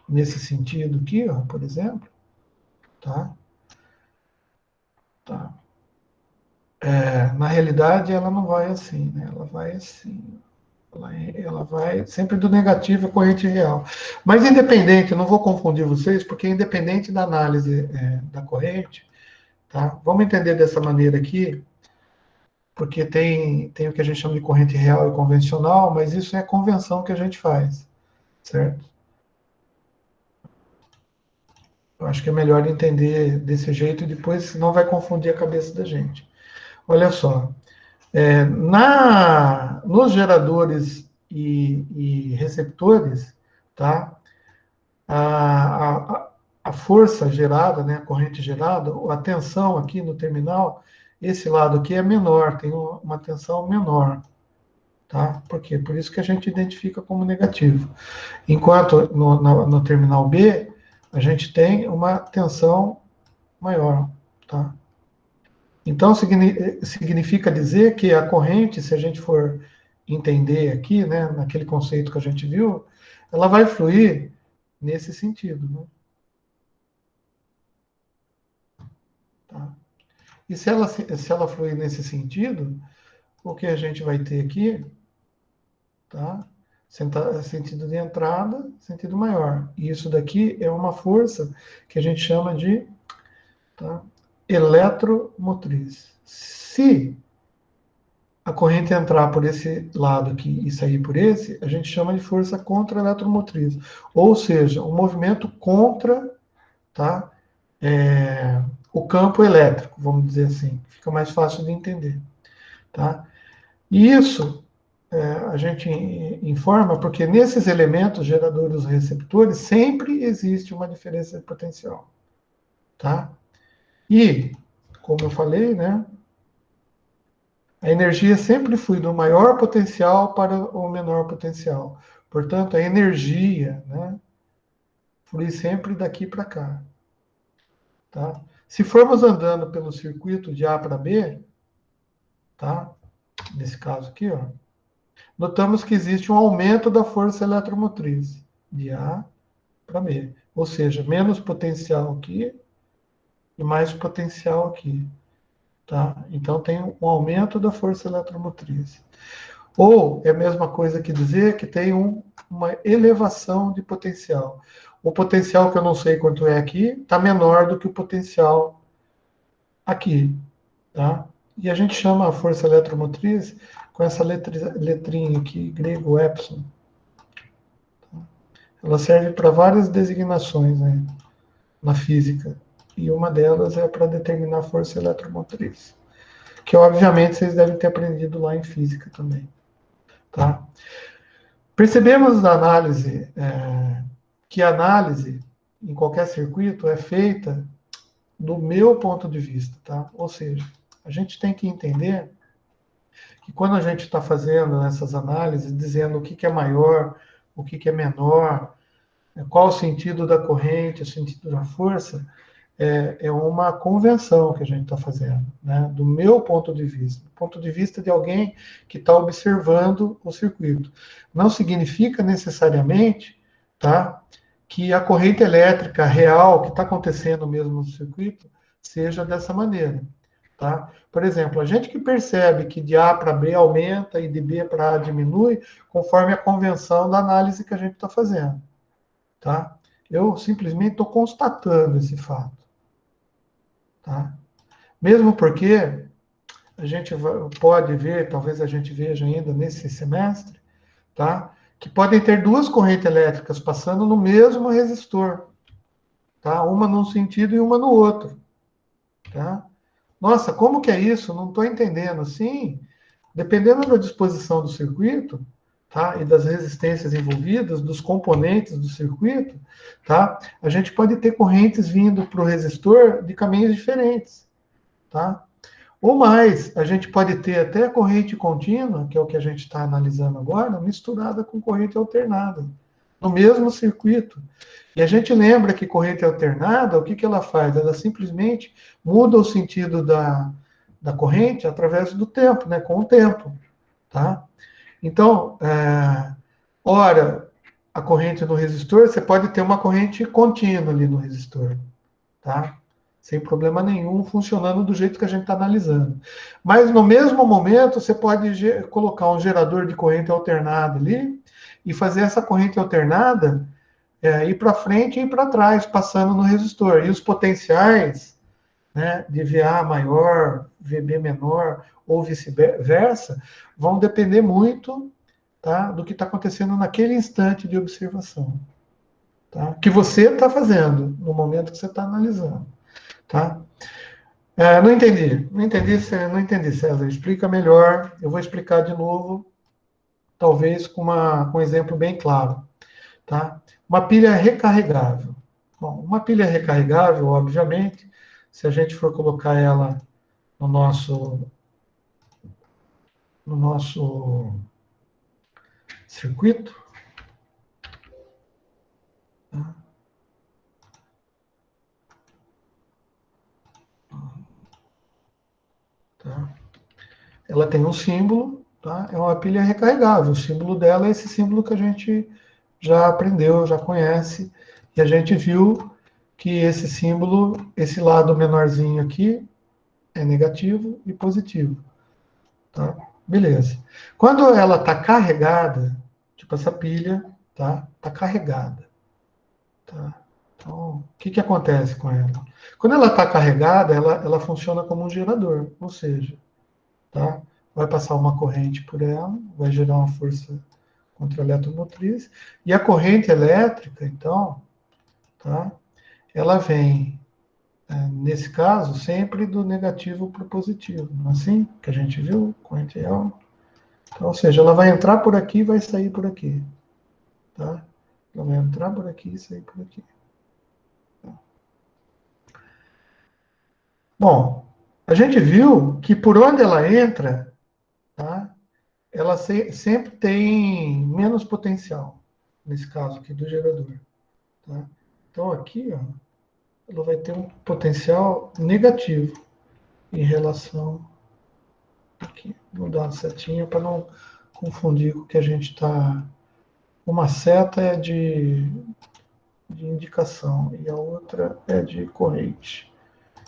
nesse sentido aqui, ó, por exemplo, tá? Tá. Na realidade, ela não vai assim, né? Ela vai assim. Ela vai sempre do negativo à corrente real. Mas independente, eu não vou confundir vocês, porque independente da análise da corrente, tá? Vamos entender dessa maneira aqui, porque tem o que a gente chama de corrente real e convencional, mas isso é a convenção que a gente faz, certo? Eu acho que é melhor entender desse jeito e depois, senão vai confundir a cabeça da gente. Olha só, nos geradores e receptores, tá? A força gerada, né, a corrente gerada, a tensão aqui no terminal, esse lado aqui é menor, tem uma tensão menor. Tá? Por quê? Por isso que a gente identifica como negativo. Enquanto no terminal B, a gente tem uma tensão maior. Tá? Então, significa dizer que a corrente, se a gente for entender aqui, né, naquele conceito que a gente viu, ela vai fluir nesse sentido. Né? Tá? E se ela fluir nesse sentido, o que a gente vai ter aqui, tá? Sentido de entrada, sentido maior. E isso daqui é uma força que a gente chama de, tá, eletromotriz. Se a corrente entrar por esse lado aqui e sair por esse, a gente chama de força contra-eletromotriz. Ou seja, um movimento contra, tá, o campo elétrico, vamos dizer assim. Fica mais fácil de entender. Tá? E isso a gente informa porque nesses elementos, geradores e receptores, sempre existe uma diferença de potencial. Tá? E, como eu falei, né, a energia sempre flui do maior potencial para o menor potencial. Portanto, a energia, né, flui sempre daqui para cá. Tá? Se formos andando pelo circuito de A para B, tá? Nesse caso aqui, ó, notamos que existe um aumento da força eletromotriz de A para B. Ou seja, menos potencial aqui e mais potencial aqui. Tá? Então tem um aumento da força eletromotriz. Ou é a mesma coisa que dizer que tem uma elevação de potencial. O potencial que eu não sei quanto é aqui está menor do que o potencial aqui. Tá? E a gente chama a força eletromotriz com essa letrinha aqui, grego epsilon. Ela serve para várias designações, né, na física. E uma delas é para determinar a força eletromotriz. Que, obviamente, vocês devem ter aprendido lá em física também. Tá? Percebemos da análise que a análise em qualquer circuito é feita do meu ponto de vista, tá? Ou seja, a gente tem que entender que quando a gente está fazendo essas análises, dizendo o que é maior, o que é menor, qual o sentido da corrente, o sentido da força, é uma convenção que a gente está fazendo, né? Do meu ponto de vista, do ponto de vista de alguém que está observando o circuito. Não significa necessariamente, tá, que a corrente elétrica real que está acontecendo mesmo no circuito seja dessa maneira. Tá? Por exemplo, a gente que percebe que de A para B aumenta e de B para A diminui, conforme a convenção da análise que a gente está fazendo. Tá? Eu simplesmente estou constatando esse fato. Tá? Mesmo porque a gente pode ver, talvez a gente veja ainda nesse semestre, tá? Que podem ter duas correntes elétricas passando no mesmo resistor. Tá? Uma num sentido e uma no outro. Tá? Nossa, como que é isso? Não estou entendendo. Sim, dependendo da disposição do circuito, tá? E das resistências envolvidas, dos componentes do circuito, tá? A gente pode ter correntes vindo para o resistor de caminhos diferentes, tá? Ou mais, a gente pode ter até corrente contínua, que é o que a gente está analisando agora, misturada com corrente alternada, no mesmo circuito. E a gente lembra que corrente alternada, o que ela faz? Ela simplesmente muda o sentido da corrente através do tempo, né? Com o tempo, tá? Então, ora, a corrente no resistor, você pode ter uma corrente contínua ali no resistor, tá? Sem problema nenhum, funcionando do jeito que a gente está analisando. Mas no mesmo momento, você pode colocar um gerador de corrente alternada ali e fazer essa corrente alternada ir para frente e para trás, passando no resistor. E os potenciais, né, de VA maior, VB menor ou vice-versa, vão depender muito, tá, do que está acontecendo naquele instante de observação, tá, que você está fazendo no momento que você está analisando. Tá? Não entendi. Não entendi, César. Explica melhor. Eu vou explicar de novo, talvez com um exemplo bem claro. Tá? Uma pilha recarregável. Bom, uma pilha recarregável, obviamente, se a gente for colocar ela no nosso circuito, tá? Tá? Ela tem um símbolo, tá? É uma pilha recarregável. O símbolo dela é esse símbolo que a gente já aprendeu, já conhece, e a gente viu que esse símbolo, esse lado menorzinho aqui, é negativo e positivo. Tá? Beleza. Quando ela está carregada, tipo essa pilha, tá? Está carregada. Tá? Então, o que acontece com ela? Quando ela está carregada, ela funciona como um gerador, ou seja, tá? Vai passar uma corrente por ela, vai gerar uma força contra a eletromotriz, e a corrente elétrica, então, tá? Ela vem, nesse caso, sempre do negativo para o positivo, não é assim que a gente viu? Corrente real. Então, ou seja, ela vai entrar por aqui e vai sair por aqui, tá? Ela vai entrar por aqui e sair por aqui. Tá? Bom, a gente viu que por onde ela entra, tá? Ela sempre tem menos potencial, nesse caso aqui do gerador, tá? Então aqui, ó, ela vai ter um potencial negativo em relação aqui. Vou dar uma setinha para não confundir com o que a gente está. Uma seta é de indicação e a outra é de corrente.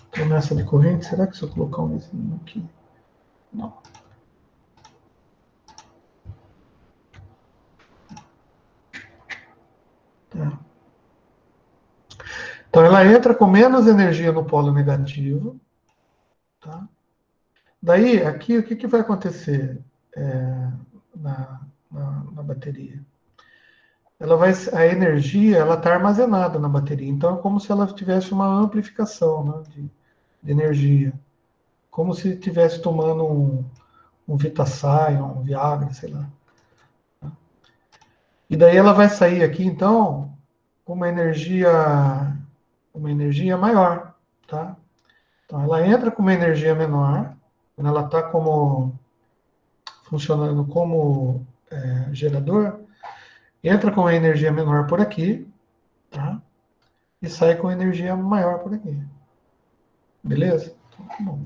Então, nessa de corrente, será que se eu colocar um vizinho aqui? Não. Tá. Então, ela entra com menos energia no polo negativo. Tá? Daí, aqui, o que vai acontecer na, na bateria? A energia ela está armazenada na bateria. Então, é como se ela tivesse uma amplificação, né, de energia. Como se estivesse tomando um Vitasay, um Viagra, sei lá. E daí ela vai sair aqui, então, com uma energia maior. tá? Então, ela entra com uma energia menor, quando ela está como funcionando como gerador, entra com uma energia menor por aqui, tá? E sai com energia maior por aqui. Beleza? Então, tá bom.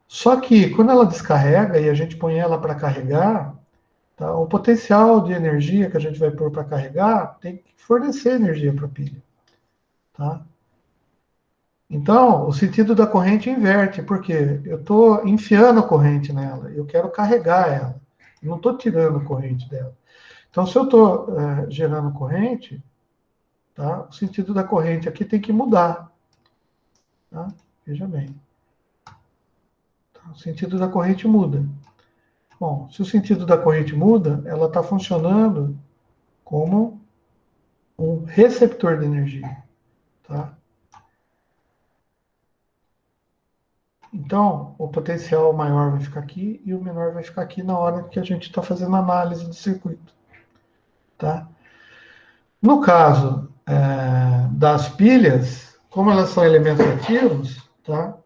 Só que quando ela descarrega e a gente põe ela para carregar, tá? O potencial de energia que a gente vai pôr para carregar tem que fornecer energia para a pilha. Tá? Então, o sentido da corrente inverte, porque eu estou enfiando a corrente nela, eu quero carregar ela, eu não estou tirando a corrente dela. Então, se eu estou gerando corrente, tá? O sentido da corrente aqui tem que mudar. Tá? Veja bem. Tá? O sentido da corrente muda. Bom, se o sentido da corrente muda, ela está funcionando como um receptor de energia. Tá? Então, o potencial maior vai ficar aqui e o menor vai ficar aqui na hora que a gente está fazendo análise do circuito. Tá? No caso das pilhas, como elas são elementos ativos, tá?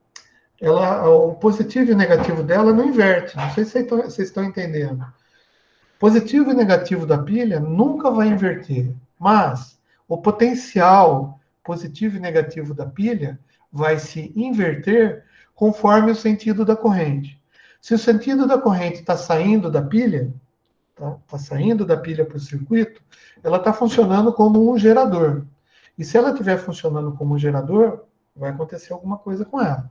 O positivo e o negativo dela não inverte. Não sei se vocês estão entendendo. Positivo e negativo da pilha nunca vai inverter, mas o potencial positivo e negativo da pilha vai se inverter conforme o sentido da corrente. Se o sentido da corrente está saindo da pilha, tá saindo da pilha para o circuito, ela está funcionando como um gerador. E se ela estiver funcionando como um gerador, vai acontecer alguma coisa com ela.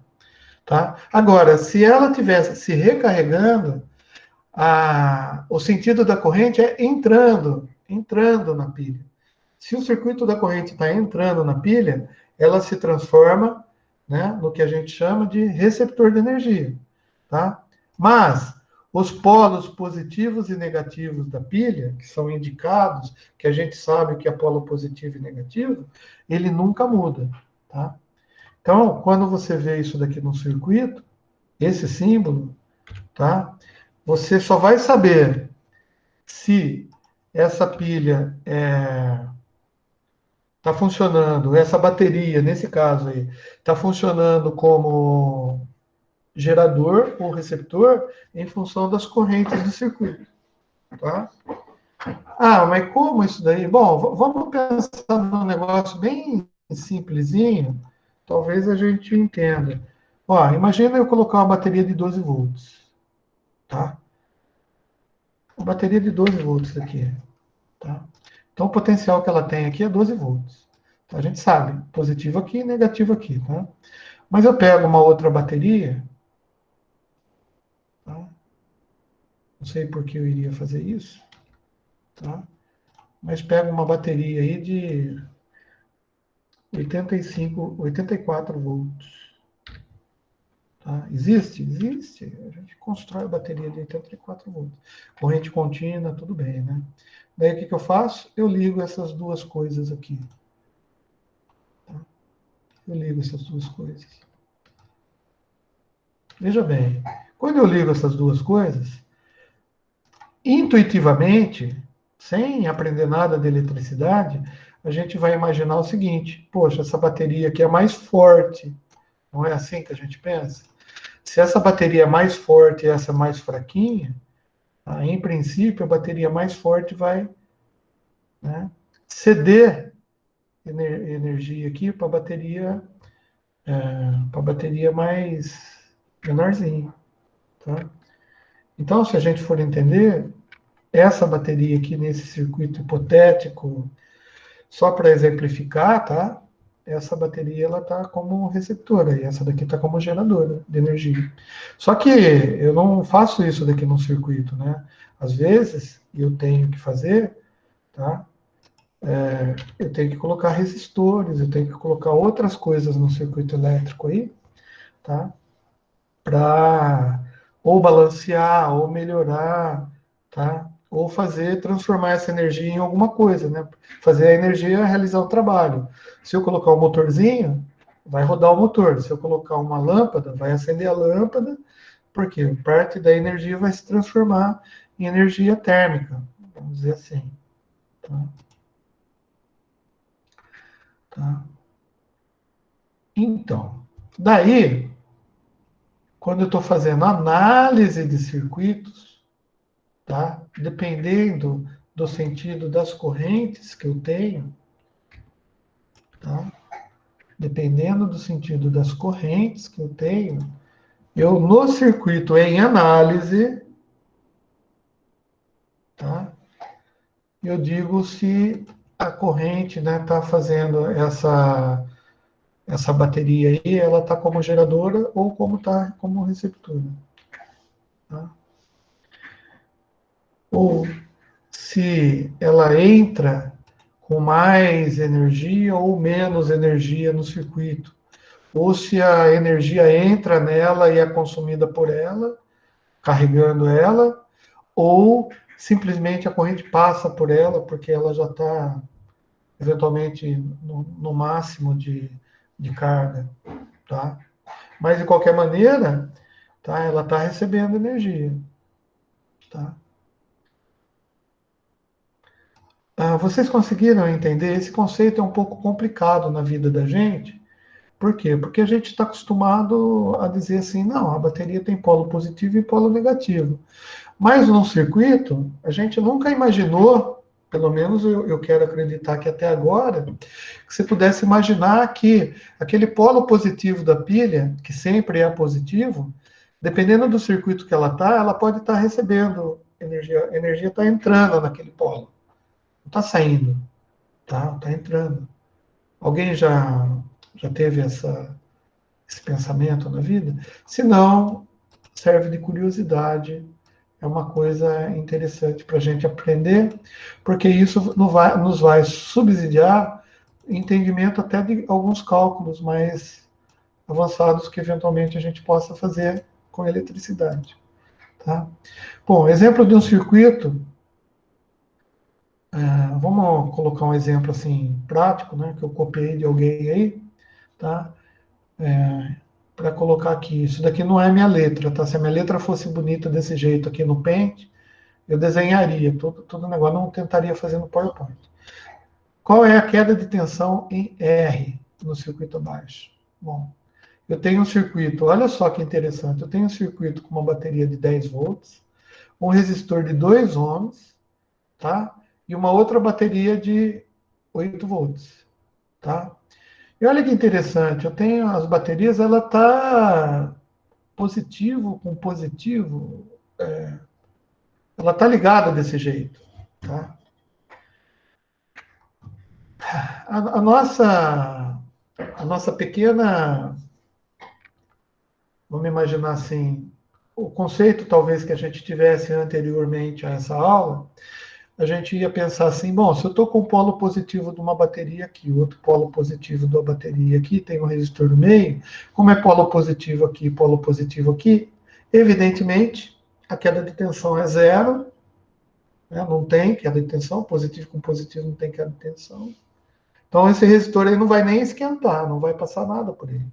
Tá? Agora, se ela estivesse se recarregando, o sentido da corrente é entrando na pilha. Se o circuito da corrente está entrando na pilha, ela se transforma, né, no que a gente chama de receptor de energia. Tá? Mas os polos positivos e negativos da pilha, que são indicados, que a gente sabe que é polo positivo e negativo, ele nunca muda. Tá? Então, quando você vê isso daqui no circuito, esse símbolo, tá? Você só vai saber se essa pilha está funcionando, essa bateria, nesse caso aí, está funcionando como gerador ou receptor em função das correntes do circuito. Tá? Ah, mas como isso daí? Bom, vamos pensar num negócio bem simplesinho, talvez a gente entenda. Ó, imagina eu colocar uma bateria de 12 volts, tá? Uma bateria de 12 volts aqui, tá? Então, o potencial que ela tem aqui é 12 volts. Então, a gente sabe, positivo aqui e negativo aqui, tá? Mas eu pego uma outra bateria, tá? Não sei por que eu iria fazer isso, tá? Mas pego uma bateria aí de 85, 84 volts. Tá? Existe? Existe. A gente constrói a bateria de 84 volts. Corrente contínua, tudo bem, né? Daí o que eu faço? Eu ligo essas duas coisas aqui. Tá? Eu ligo essas duas coisas. Veja bem, quando eu ligo essas duas coisas, intuitivamente, sem aprender nada de eletricidade, a gente vai imaginar o seguinte: poxa, essa bateria aqui é mais forte. Não é assim que a gente pensa? Se essa bateria é mais forte e essa é mais fraquinha, em princípio a bateria mais forte vai, né, ceder energia aqui para a bateria mais menorzinha. Tá? Então, se a gente for entender, essa bateria aqui nesse circuito hipotético, só para exemplificar, tá? Essa bateria ela está como receptora e essa daqui está como geradora de energia. Só que eu não faço isso daqui no circuito, né? Às vezes eu tenho que fazer, tá? Eu tenho que colocar resistores, eu tenho que colocar outras coisas no circuito elétrico aí, tá? Para ou balancear, ou melhorar, tá? Ou fazer, transformar essa energia em alguma coisa, né? Fazer a energia realizar o trabalho. Se eu colocar um motorzinho, vai rodar o motor. Se eu colocar uma lâmpada, vai acender a lâmpada, porque parte da energia vai se transformar em energia térmica, vamos dizer assim. Tá? Tá? Então, daí, quando eu estou fazendo análise de circuitos, tá? Dependendo do sentido das correntes que eu tenho, tá? Dependendo do sentido das correntes que eu tenho, eu no circuito em análise, tá? Eu digo se a corrente, né, está fazendo essa bateria aí, ela está como geradora ou como está como receptora, tá? Ou se ela entra com mais energia ou menos energia no circuito, ou se a energia entra nela e é consumida por ela, carregando ela, ou simplesmente a corrente passa por ela porque ela já está eventualmente no máximo de carga, tá? Mas de qualquer maneira, tá? Ela está recebendo energia, tá? Vocês conseguiram entender? Esse conceito é um pouco complicado na vida da gente. Por quê? Porque a gente está acostumado a dizer assim, não, a bateria tem polo positivo e polo negativo. Mas no circuito, a gente nunca imaginou, pelo menos eu quero acreditar que até agora, que você pudesse imaginar que aquele polo positivo da pilha, que sempre é positivo, dependendo do circuito que ela pode estar recebendo energia, a energia está entrando naquele polo, não está saindo, tá? Está entrando. Alguém já teve esse pensamento na vida? Se não, serve de curiosidade, é uma coisa interessante para a gente aprender, porque isso nos vai subsidiar entendimento até de alguns cálculos mais avançados que eventualmente a gente possa fazer com eletricidade. Tá? Bom, exemplo de um circuito, vamos colocar um exemplo assim prático, né, que eu copiei de alguém aí, tá? Para colocar aqui. Isso daqui não é minha letra, tá? Se a minha letra fosse bonita desse jeito aqui no Paint, eu desenharia todo o negócio, não tentaria fazer no PowerPoint. Qual é a queda de tensão em R no circuito abaixo? Bom, eu tenho um circuito, olha só que interessante, eu tenho um circuito com uma bateria de 10 volts, um resistor de 2 ohms, tá? E uma outra bateria de 8 volts, tá? E olha que interessante, eu tenho as baterias, ela tá positivo com positivo, ela tá ligada desse jeito, tá? A nossa pequena, vamos imaginar assim, o conceito talvez que a gente tivesse anteriormente a essa aula, a gente ia pensar assim, bom, se eu estou com o polo positivo de uma bateria aqui, outro polo positivo da bateria aqui, tem um resistor no meio, como é polo positivo aqui, evidentemente, a queda de tensão é zero, né? Não tem queda de tensão, positivo com positivo não tem queda de tensão. Então esse resistor aí não vai nem esquentar, não vai passar nada por ele.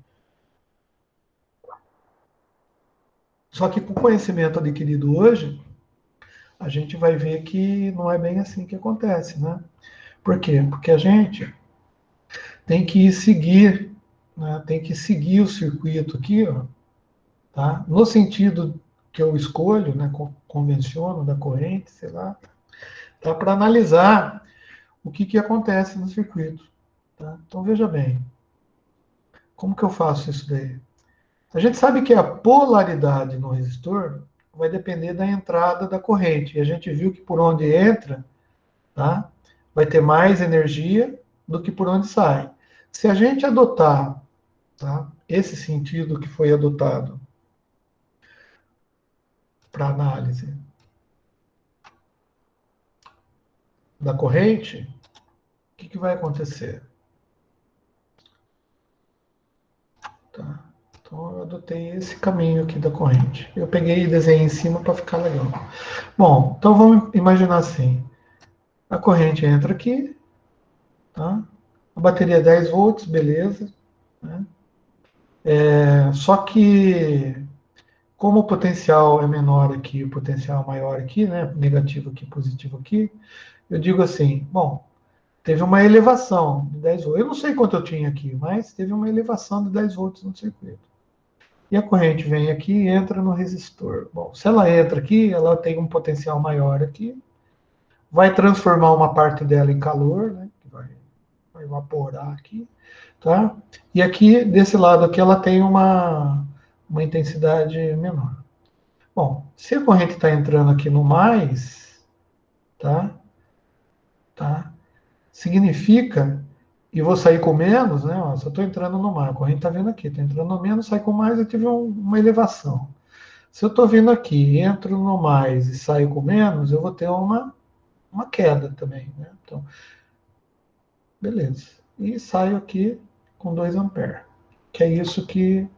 Só que com o conhecimento adquirido hoje, a gente vai ver que não é bem assim que acontece, né? Por quê? Porque a gente tem que seguir, né? Tem que seguir o circuito aqui, ó, tá? No sentido que eu escolho, né? Convenciono da corrente, sei lá, tá? Para analisar o que acontece no circuito, tá? Então veja bem, como que eu faço isso daí? A gente sabe que a polaridade no resistor vai depender da entrada da corrente. E a gente viu que por onde entra, tá, vai ter mais energia do que por onde sai. Se a gente adotar, tá, esse sentido que foi adotado para análise da corrente, o que vai acontecer? Tá? Então eu adotei esse caminho aqui da corrente. Eu peguei e desenhei em cima para ficar legal. Bom, então vamos imaginar assim. A corrente entra aqui, tá? A bateria é 10 volts, beleza. Né? Só que, como o potencial é menor aqui, o potencial é maior aqui, né? Negativo aqui, positivo aqui, eu digo assim, bom, teve uma elevação de 10 volts. Eu não sei quanto eu tinha aqui, mas teve uma elevação de 10 volts no circuito. E a corrente vem aqui e entra no resistor. Bom, se ela entra aqui, ela tem um potencial maior aqui, vai transformar uma parte dela em calor, né? Vai evaporar aqui, tá? E aqui, desse lado aqui, ela tem uma intensidade menor. Bom, se a corrente está entrando aqui no mais, tá? Tá? Significa, e vou sair com menos, né? Ó, se eu estou entrando no mais, a corrente está vindo aqui, está entrando no menos, sai com mais, eu tive uma elevação. Se eu estou vindo aqui, entro no mais e saio com menos, eu vou ter uma queda também, né? Então, beleza. E saio aqui com 2 amperes, que é isso que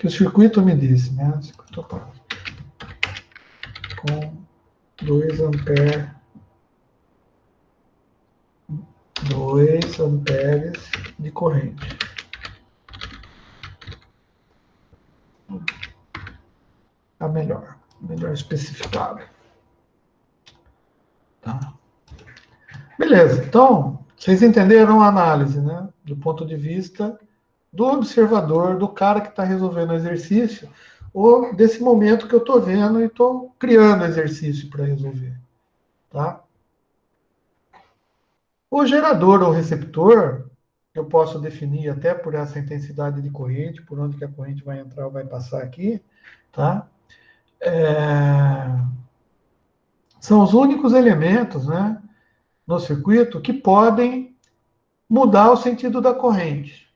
o circuito me disse, né? Circuito com 2 amperes, 2 amperes de corrente. A melhor especificada. Tá? Beleza, então, vocês entenderam a análise, né? Do ponto de vista do observador, do cara que está resolvendo o exercício, ou desse momento que eu estou vendo e estou criando exercício para resolver. Tá? O gerador ou receptor, eu posso definir até por essa intensidade de corrente, por onde que a corrente vai entrar ou vai passar aqui, tá? São os únicos elementos, né, no circuito que podem mudar o sentido da corrente.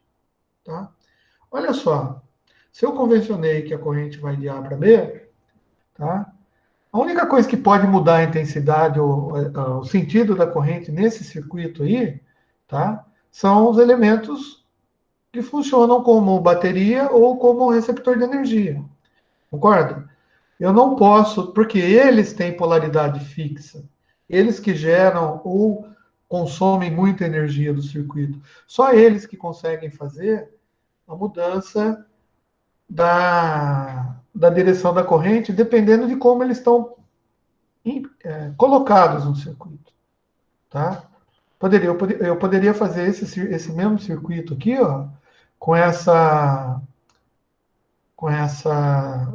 Tá? Olha só, se eu convencionei que a corrente vai de A para B, tá? A única coisa que pode mudar a intensidade ou o sentido da corrente nesse circuito aí, tá? São os elementos que funcionam como bateria ou como receptor de energia. Concorda? Eu não posso, porque eles têm polaridade fixa. Eles que geram ou consomem muita energia do circuito. Só eles que conseguem fazer a mudança da direção da corrente, dependendo de como eles estão colocados no circuito. Tá? Eu poderia fazer esse mesmo circuito aqui, ó, com essa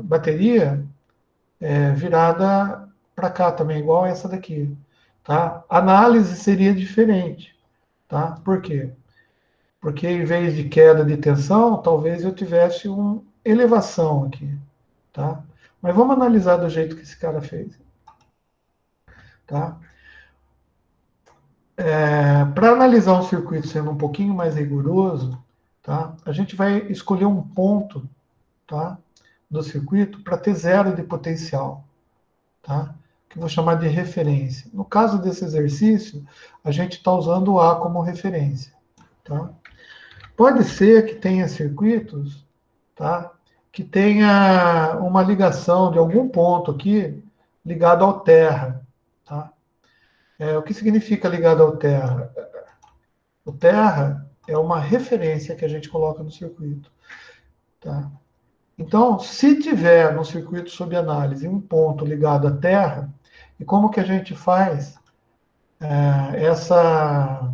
bateria virada para cá também, igual essa daqui. Tá? A análise seria diferente. Tá? Por quê? Porque em vez de queda de tensão, talvez eu tivesse uma elevação aqui. Tá? Mas vamos analisar do jeito que esse cara fez. Tá? Para analisar um circuito sendo um pouquinho mais rigoroso, tá? A gente vai escolher um ponto, tá, do circuito para ter zero de potencial. Tá? Que eu vou chamar de referência. No caso desse exercício, a gente está usando o A como referência. Tá? Pode ser que tenha circuitos, tá, que tenha uma ligação de algum ponto aqui ligado ao terra. Tá? O que significa ligado ao terra? O terra é uma referência que a gente coloca no circuito. Tá? Então, se tiver no circuito sob análise um ponto ligado à terra, e como que a gente faz essa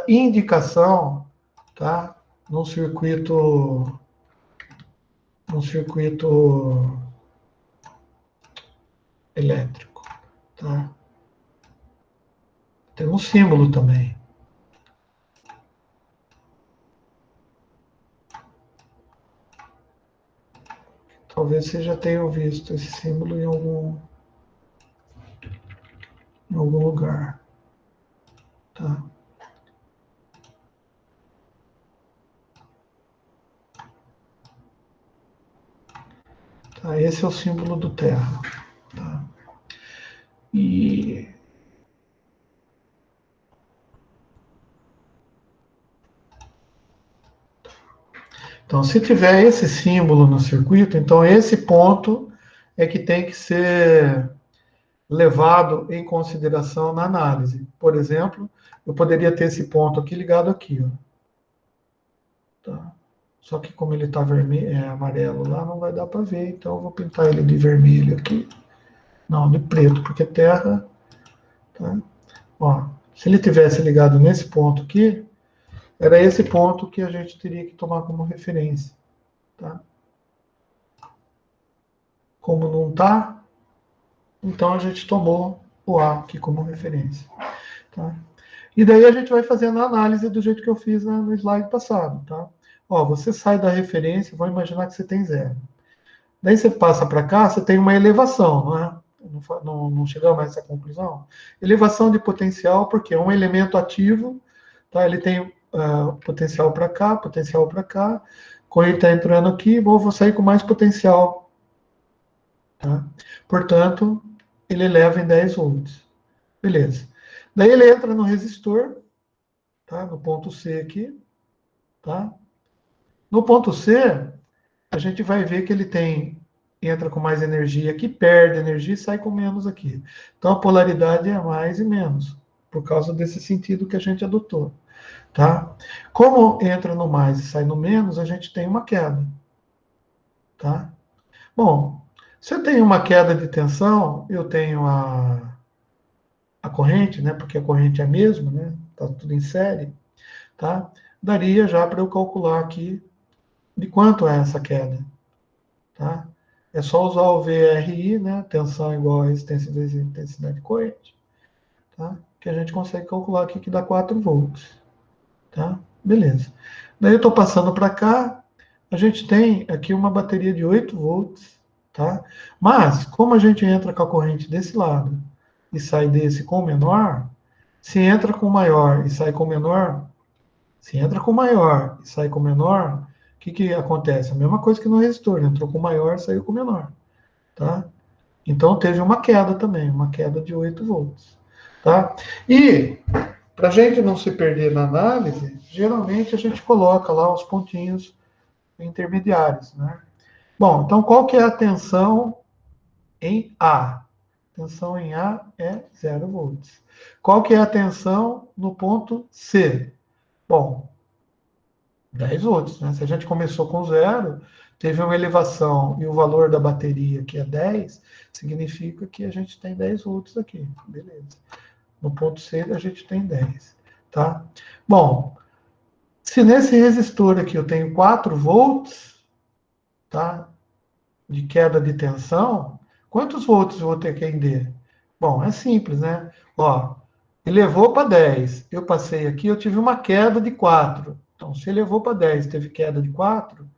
indicação, tá, no circuito elétrico, tá? Tem um símbolo também. Talvez você já tenha visto esse símbolo em algum lugar, tá? Tá, esse é o símbolo do terra, tá? E então, se tiver esse símbolo no circuito, então esse ponto é que tem que ser levado em consideração na análise. Por exemplo, eu poderia ter esse ponto aqui ligado aqui, ó. Tá? Só que como ele está amarelo lá, não vai dar para ver, então eu vou pintar ele de vermelho aqui. Não, de preto, porque terra. Tá? Ó, Se ele tivesse ligado nesse ponto aqui, era esse ponto que a gente teria que tomar como referência. Tá? Como não está, então a gente tomou o A aqui como referência. Tá? E daí a gente vai fazendo a análise do jeito que eu fiz no slide passado. Tá? Ó, você sai da referência, vamos imaginar que você tem zero. Daí você passa para cá, você tem uma elevação, não é? Não chegamos a essa conclusão? Elevação de potencial, porque é um elemento ativo, tá? Ele tem potencial para cá, potencial para cá. Quando ele está entrando aqui, vou sair com mais potencial. Tá? Portanto, ele eleva em 10 volts. Beleza. Daí ele entra no resistor, tá? No ponto C aqui. Tá? No ponto C, a gente vai ver que ele entra com mais energia aqui, perde energia e sai com menos aqui. Então a polaridade é mais e menos, por causa desse sentido que a gente adotou. Tá? Como entra no mais e sai no menos, a gente tem uma queda. Tá? Bom, se eu tenho uma queda de tensão, eu tenho a corrente, né? Porque a corrente é a mesma, né? Tá tudo em série, tá? Daria já para eu calcular aqui de quanto é essa queda, tá? É só usar o VRI, né? Tensão igual a resistência vezes intensidade de corrente, tá? Que a gente consegue calcular aqui que dá 4 volts, tá? Beleza. Daí eu estou passando para cá, a gente tem aqui uma bateria de 8 volts, tá? Mas, como a gente entra com a corrente desse lado e sai desse com menor, se entra com maior e sai com menor, se entra com maior e sai com menor, o que acontece? A mesma coisa que no resistor, entrou com maior, saiu com menor, tá? Então teve uma queda também, uma queda de 8 volts, tá? E para a gente não se perder na análise, geralmente a gente coloca lá os pontinhos intermediários, né? Bom, então qual que é a tensão em A? Tensão em A é 0 volts. Qual que é a tensão no ponto C? Bom, 10 volts, né? Se a gente começou com zero, teve uma elevação e o valor da bateria, que é 10, significa que a gente tem 10 volts aqui. Beleza. No ponto C a gente tem 10, tá? Bom, se nesse resistor aqui eu tenho 4 volts, tá? De queda de tensão, quantos volts eu vou ter que render? Bom, é simples, né? Ó, elevou para 10, eu passei aqui, eu tive uma queda de 4. Então, se elevou para 10, teve queda de 4,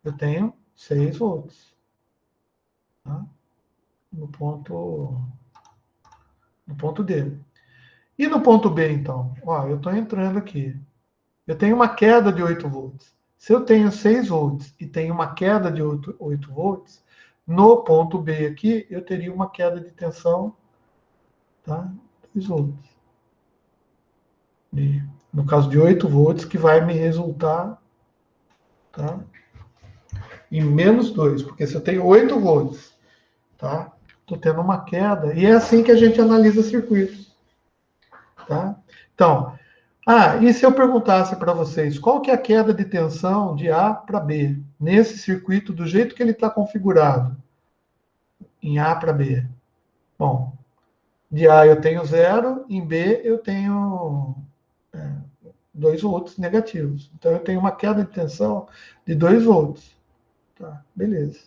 eu tenho 6 volts. Tá? No ponto D. E no ponto B, então? Ó, eu estou entrando aqui. Eu tenho uma queda de 8 volts. Se eu tenho 6 volts e tenho uma queda de 8 volts, no ponto B aqui, eu teria uma queda de tensão, tá? 2 volts. No caso de 8 volts, que vai me resultar, tá? Em menos 2, porque se eu tenho 8 volts, tá? Estou tendo uma queda, e é assim que a gente analisa circuitos, tá? Então, e se eu perguntasse para vocês qual que é a queda de tensão de A para B, nesse circuito, do jeito que ele está configurado, em A para B? Bom, de A eu tenho 0, em B eu tenho 2 volts negativos. Então eu tenho uma queda de tensão de 2 volts. Tá, beleza.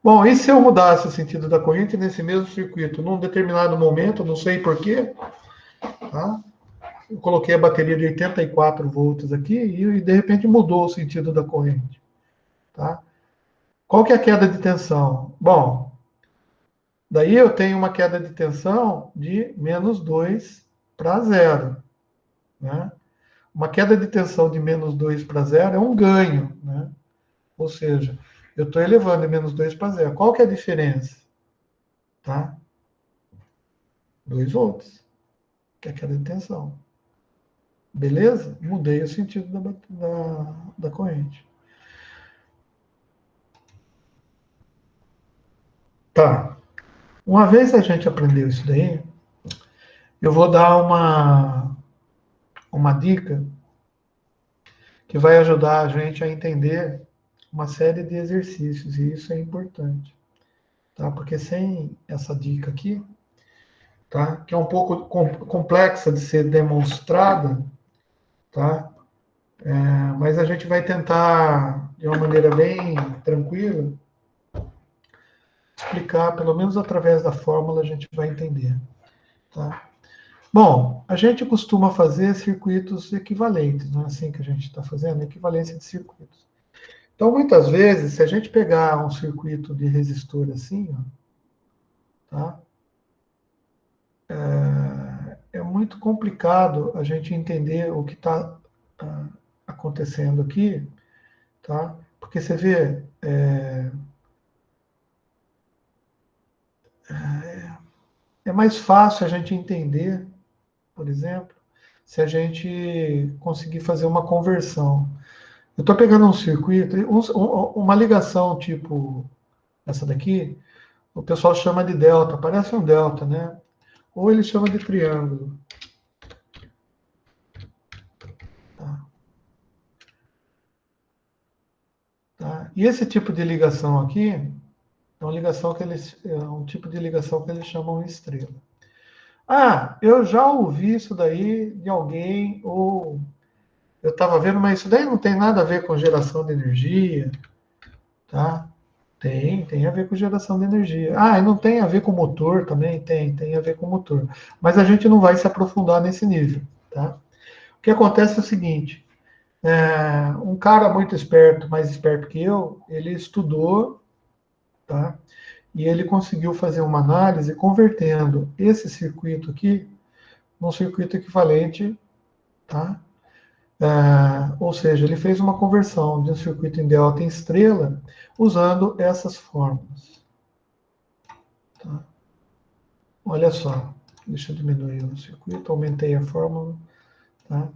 Bom, e se eu mudasse o sentido da corrente nesse mesmo circuito, num determinado momento, não sei porquê, tá? Eu coloquei a bateria de 84 volts aqui e de repente mudou o sentido da corrente. Tá? Qual que é a queda de tensão? Bom, daí eu tenho uma queda de tensão de menos 2 para 0. Né? Uma queda de tensão de menos 2 para 0 é um ganho. Né? Ou seja, eu estou elevando de menos 2 para 0. Qual que é a diferença? Tá? 2 volts, que é a queda de tensão. Beleza? Mudei o sentido da corrente. Tá. Uma vez a gente aprendeu isso daí, eu vou dar uma dica que vai ajudar a gente a entender uma série de exercícios, e isso é importante. Tá? Porque sem essa dica aqui, tá? Que é um pouco complexa de ser demonstrada, tá? Mas a gente vai tentar, de uma maneira bem tranquila, explicar, pelo menos através da fórmula a gente vai entender, tá? Bom, a gente costuma fazer circuitos equivalentes, não é assim que a gente está fazendo? Equivalência de circuitos. Então, muitas vezes, se a gente pegar um circuito de resistor assim, ó, tá? É muito complicado a gente entender o que está acontecendo aqui, tá? Porque você vê, é mais fácil a gente entender, por exemplo, se a gente conseguir fazer uma conversão. Eu estou pegando um circuito, uma ligação tipo essa daqui, o pessoal chama de delta, parece um delta, né? Ou ele chama de triângulo. Tá? Tá? E esse tipo de ligação aqui é um tipo de ligação que eles chamam estrela. Ah, eu já ouvi isso daí de alguém, ou eu estava vendo, mas isso daí não tem nada a ver com geração de energia, tá? Tem a ver com geração de energia. Ah, e não tem a ver com motor também? Tem a ver com motor. Mas a gente não vai se aprofundar nesse nível, tá? O que acontece é o seguinte, um cara muito esperto, mais esperto que eu, ele estudou, tá? E ele conseguiu fazer uma análise convertendo esse circuito aqui num circuito equivalente, tá? Ou seja, ele fez uma conversão de um circuito em delta em estrela usando essas fórmulas. Tá? Olha só, deixa eu diminuir o circuito, aumentei a fórmula. Tá?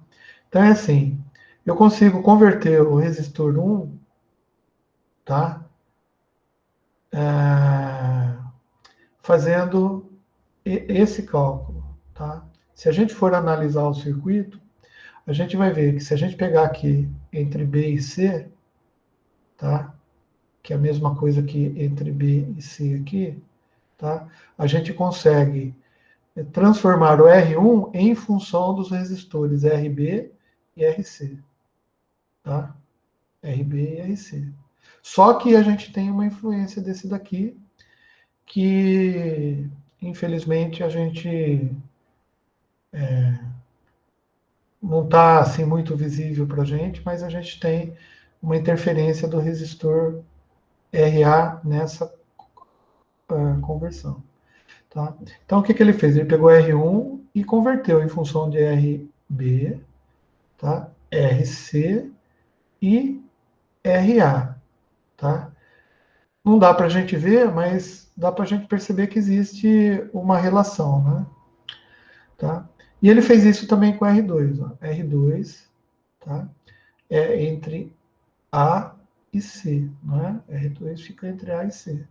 Então é assim, eu consigo converter o resistor 1, tá? Fazendo esse cálculo. Tá? Se a gente for analisar o circuito, a gente vai ver que se a gente pegar aqui entre B e C, tá? Que é a mesma coisa que entre B e C aqui, tá? A gente consegue transformar o R1 em função dos resistores RB e RC, tá? RB e RC. Só que a gente tem uma influência desse daqui que, infelizmente, a gente não está assim muito visível para a gente, mas a gente tem uma interferência do resistor RA nessa conversão. Tá? Então, o que, que ele fez? Ele pegou R1 e converteu em função de RB, tá? RC e RA. Tá? Não dá para a gente ver, mas dá para a gente perceber que existe uma relação. Né? Tá? E ele fez isso também com R2. Ó. R2 tá? É entre A e C. Não é? R2 fica entre A e C.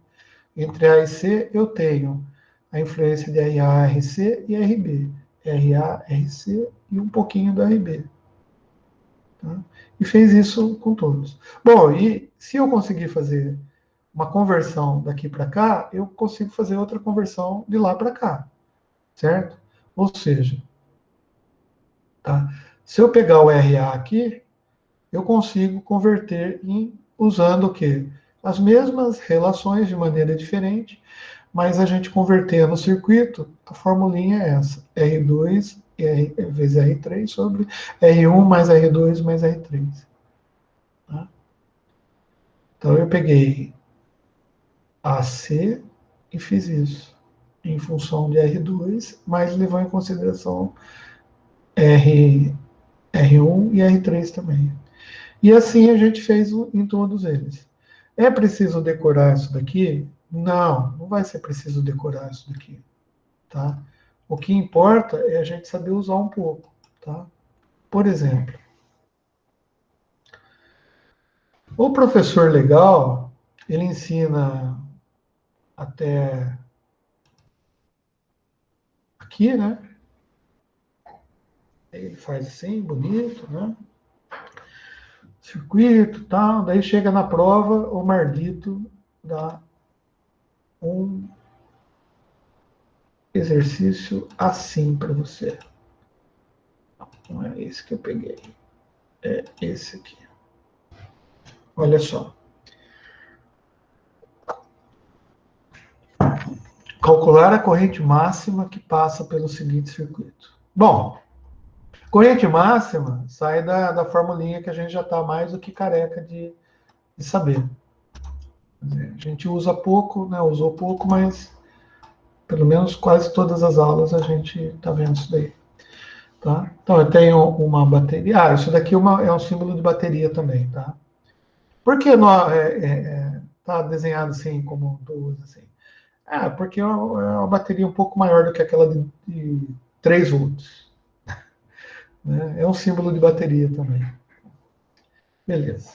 Entre A e C, eu tenho a influência de RA, RC e RB. RA, RC e um pouquinho do RB. Tá? E fez isso com todos. Bom, e se eu conseguir fazer uma conversão daqui para cá, eu consigo fazer outra conversão de lá para cá, certo? Ou seja, tá? Se eu pegar o RA aqui, eu consigo converter usando o quê? As mesmas relações de maneira diferente, mas a gente converter no circuito, a formulinha é essa, R2 vezes R3 sobre R1 mais R2 mais R3. Tá? Então eu peguei AC e fiz isso em função de R2, mas levou em consideração R1 e R3 também. E assim a gente fez em todos eles. É preciso decorar isso daqui? Não, não vai ser preciso decorar isso daqui. Tá? O que importa é a gente saber usar um pouco. Tá? Por exemplo, o professor legal, ele ensina até aqui, né? Ele faz assim, bonito, né? Circuito, tal. Daí chega na prova, o Mardito dá um exercício assim para você. Não é esse que eu peguei. É esse aqui. Olha só. Calcular a corrente máxima que passa pelo seguinte circuito. Bom, corrente máxima sai da formulinha que a gente já está mais do que careca de saber. A gente usa pouco, né? Usou pouco, mas pelo menos quase todas as aulas a gente está vendo isso daí. Tá? Então, eu tenho uma bateria. Ah, isso daqui é um símbolo de bateria também, tá? Por que tá desenhado assim, como duas, assim? Ah, porque é uma bateria um pouco maior do que aquela de 3 volts. Né? É um símbolo de bateria também. Beleza.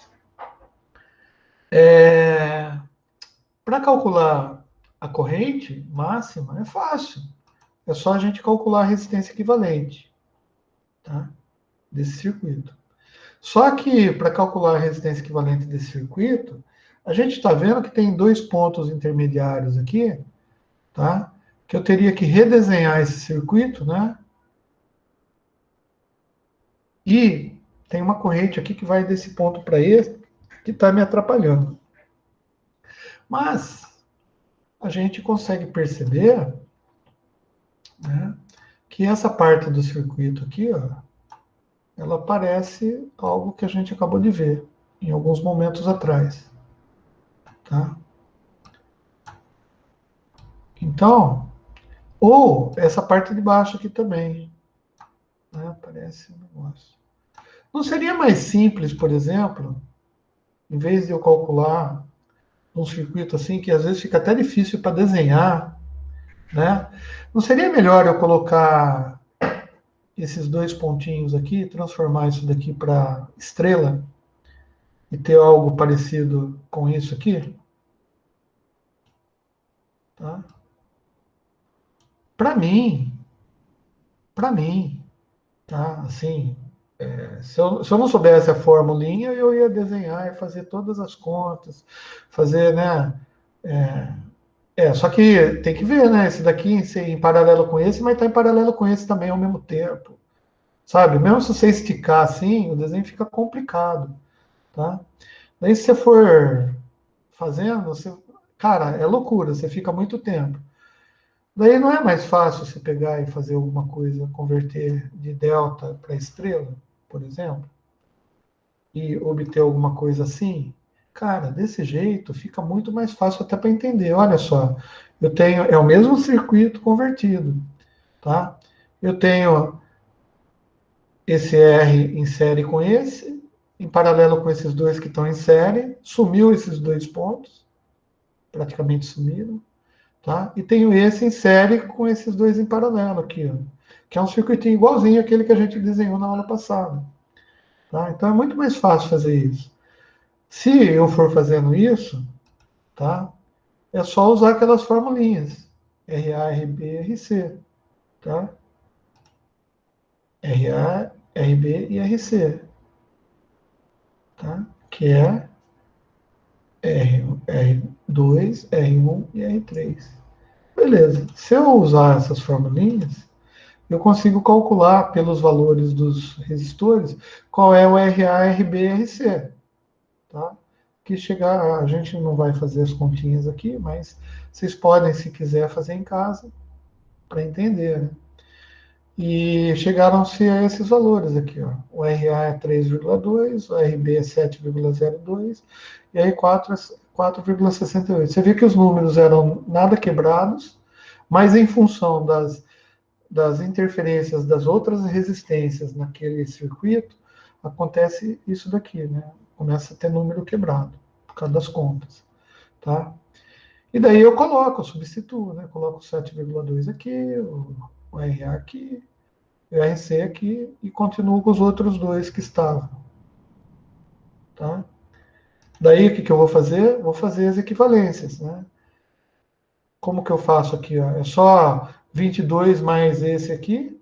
Para calcular a corrente máxima, é fácil. É só a gente calcular a resistência equivalente, tá? Desse circuito. Só que, para calcular a resistência equivalente desse circuito, a gente está vendo que tem dois pontos intermediários aqui, tá? Que eu teria que redesenhar esse circuito, né? E tem uma corrente aqui que vai desse ponto para esse, que está me atrapalhando. Mas a gente consegue perceber, né, que essa parte do circuito aqui, ó, ela parece algo que a gente acabou de ver em alguns momentos atrás. Tá? Então, ou essa parte de baixo aqui também. Né? Parece um negócio. Não seria mais simples, por exemplo, em vez de eu calcular um circuito assim, que às vezes fica até difícil para desenhar, né? Não seria melhor eu colocar esses dois pontinhos aqui, transformar isso daqui para estrela e ter algo parecido com isso aqui? Tá? Para mim, para mim, tá? Assim, se eu não soubesse a formulinha, eu ia desenhar e fazer todas as contas, fazer, né? Só que tem que ver, né? Esse daqui em paralelo com esse, mas está em paralelo com esse também ao mesmo tempo. Sabe? Mesmo se você esticar assim, o desenho fica complicado, tá? Daí se você for fazendo, cara, é loucura, você fica muito tempo. Daí não é mais fácil você pegar e fazer alguma coisa, converter de delta para estrela, por exemplo, e obter alguma coisa assim? Cara, desse jeito fica muito mais fácil até para entender. Olha só, é o mesmo circuito convertido, tá? Eu tenho esse R em série com esse, em paralelo com esses dois que estão em série, sumiu esses dois pontos, praticamente sumiram. Tá? E tenho esse em série com esses dois em paralelo aqui, ó, que é um circuitinho igualzinho àquele que a gente desenhou na aula passada. Tá? Então é muito mais fácil fazer isso. Se eu for fazendo isso, tá? É só usar aquelas formulinhas. RA, RB, RC. Tá? RA, RB e RC. Tá? Que é R2, R1 e R3. Beleza. Se eu usar essas formulinhas, eu consigo calcular pelos valores dos resistores qual é o RA, RB e RC. Tá? Que chegar, a gente não vai fazer as continhas aqui, mas vocês podem, se quiser, fazer em casa para entender. Né? E chegaram-se a esses valores aqui. Ó. O RA é 3,2, o RB é 7,02 e a R4 é 4,68. Você vê que os números eram nada quebrados, mas em função das interferências das outras resistências naquele circuito, acontece isso daqui, né? Começa a ter número quebrado, por causa das contas, tá? E daí eu substituo, né? Coloco o 7,2 aqui, o RA aqui, o RC aqui, e continuo com os outros dois que estavam, tá? Daí o que eu vou fazer? Vou fazer as equivalências, né? Como que eu faço aqui? Ó? É só 22 mais esse aqui,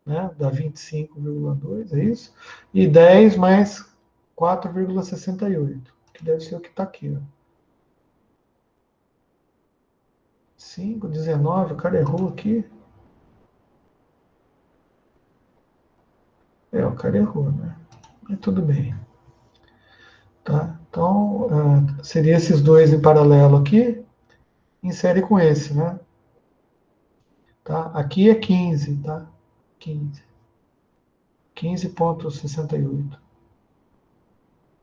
né? Dá 25,2, é isso? E 10 mais 4,68, que deve ser o que está aqui. Ó. 5,19, o cara errou aqui. O cara errou, né? Mas tudo bem. Tá? Então, seria esses dois em paralelo aqui, insere com esse, né? Tá? Aqui é 15, tá? 15. 15,68.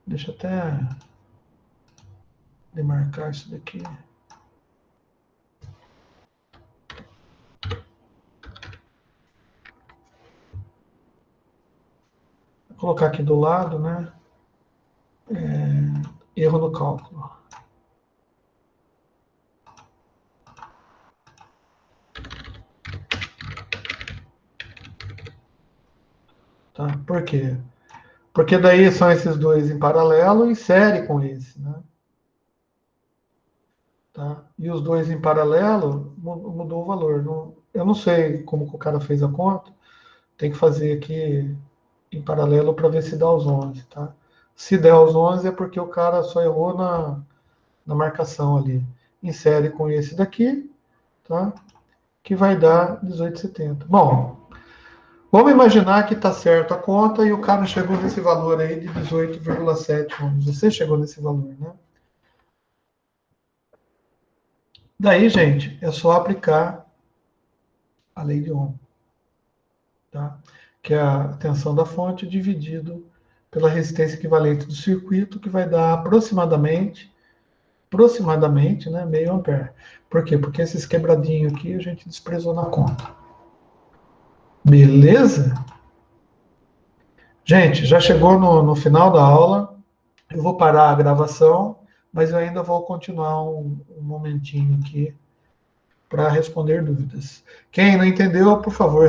Deixa eu até demarcar isso daqui. Vou colocar aqui do lado, né? Erro no cálculo. Tá? Por quê? Porque daí são esses dois em paralelo e série com esse, né? Tá? E os dois em paralelo mudou o valor. Eu não sei como que o cara fez a conta. Tem que fazer aqui em paralelo para ver se dá os 11, tá? Se der os 11 é porque o cara só errou na marcação ali. Insere com esse daqui, tá? Que vai dar 18,70. Bom, vamos imaginar que está certo a conta e o cara chegou nesse valor aí de 18,7. Você chegou nesse valor, né? Daí, gente, é só aplicar a lei de Ohm, tá? Que é a tensão da fonte dividido pela resistência equivalente do circuito, que vai dar aproximadamente, né, meio ampere. Por quê? Porque esses quebradinhos aqui a gente desprezou na conta. Beleza? Gente, já chegou no final da aula. Eu vou parar a gravação, mas eu ainda vou continuar um momentinho aqui para responder dúvidas. Quem não entendeu, por favor,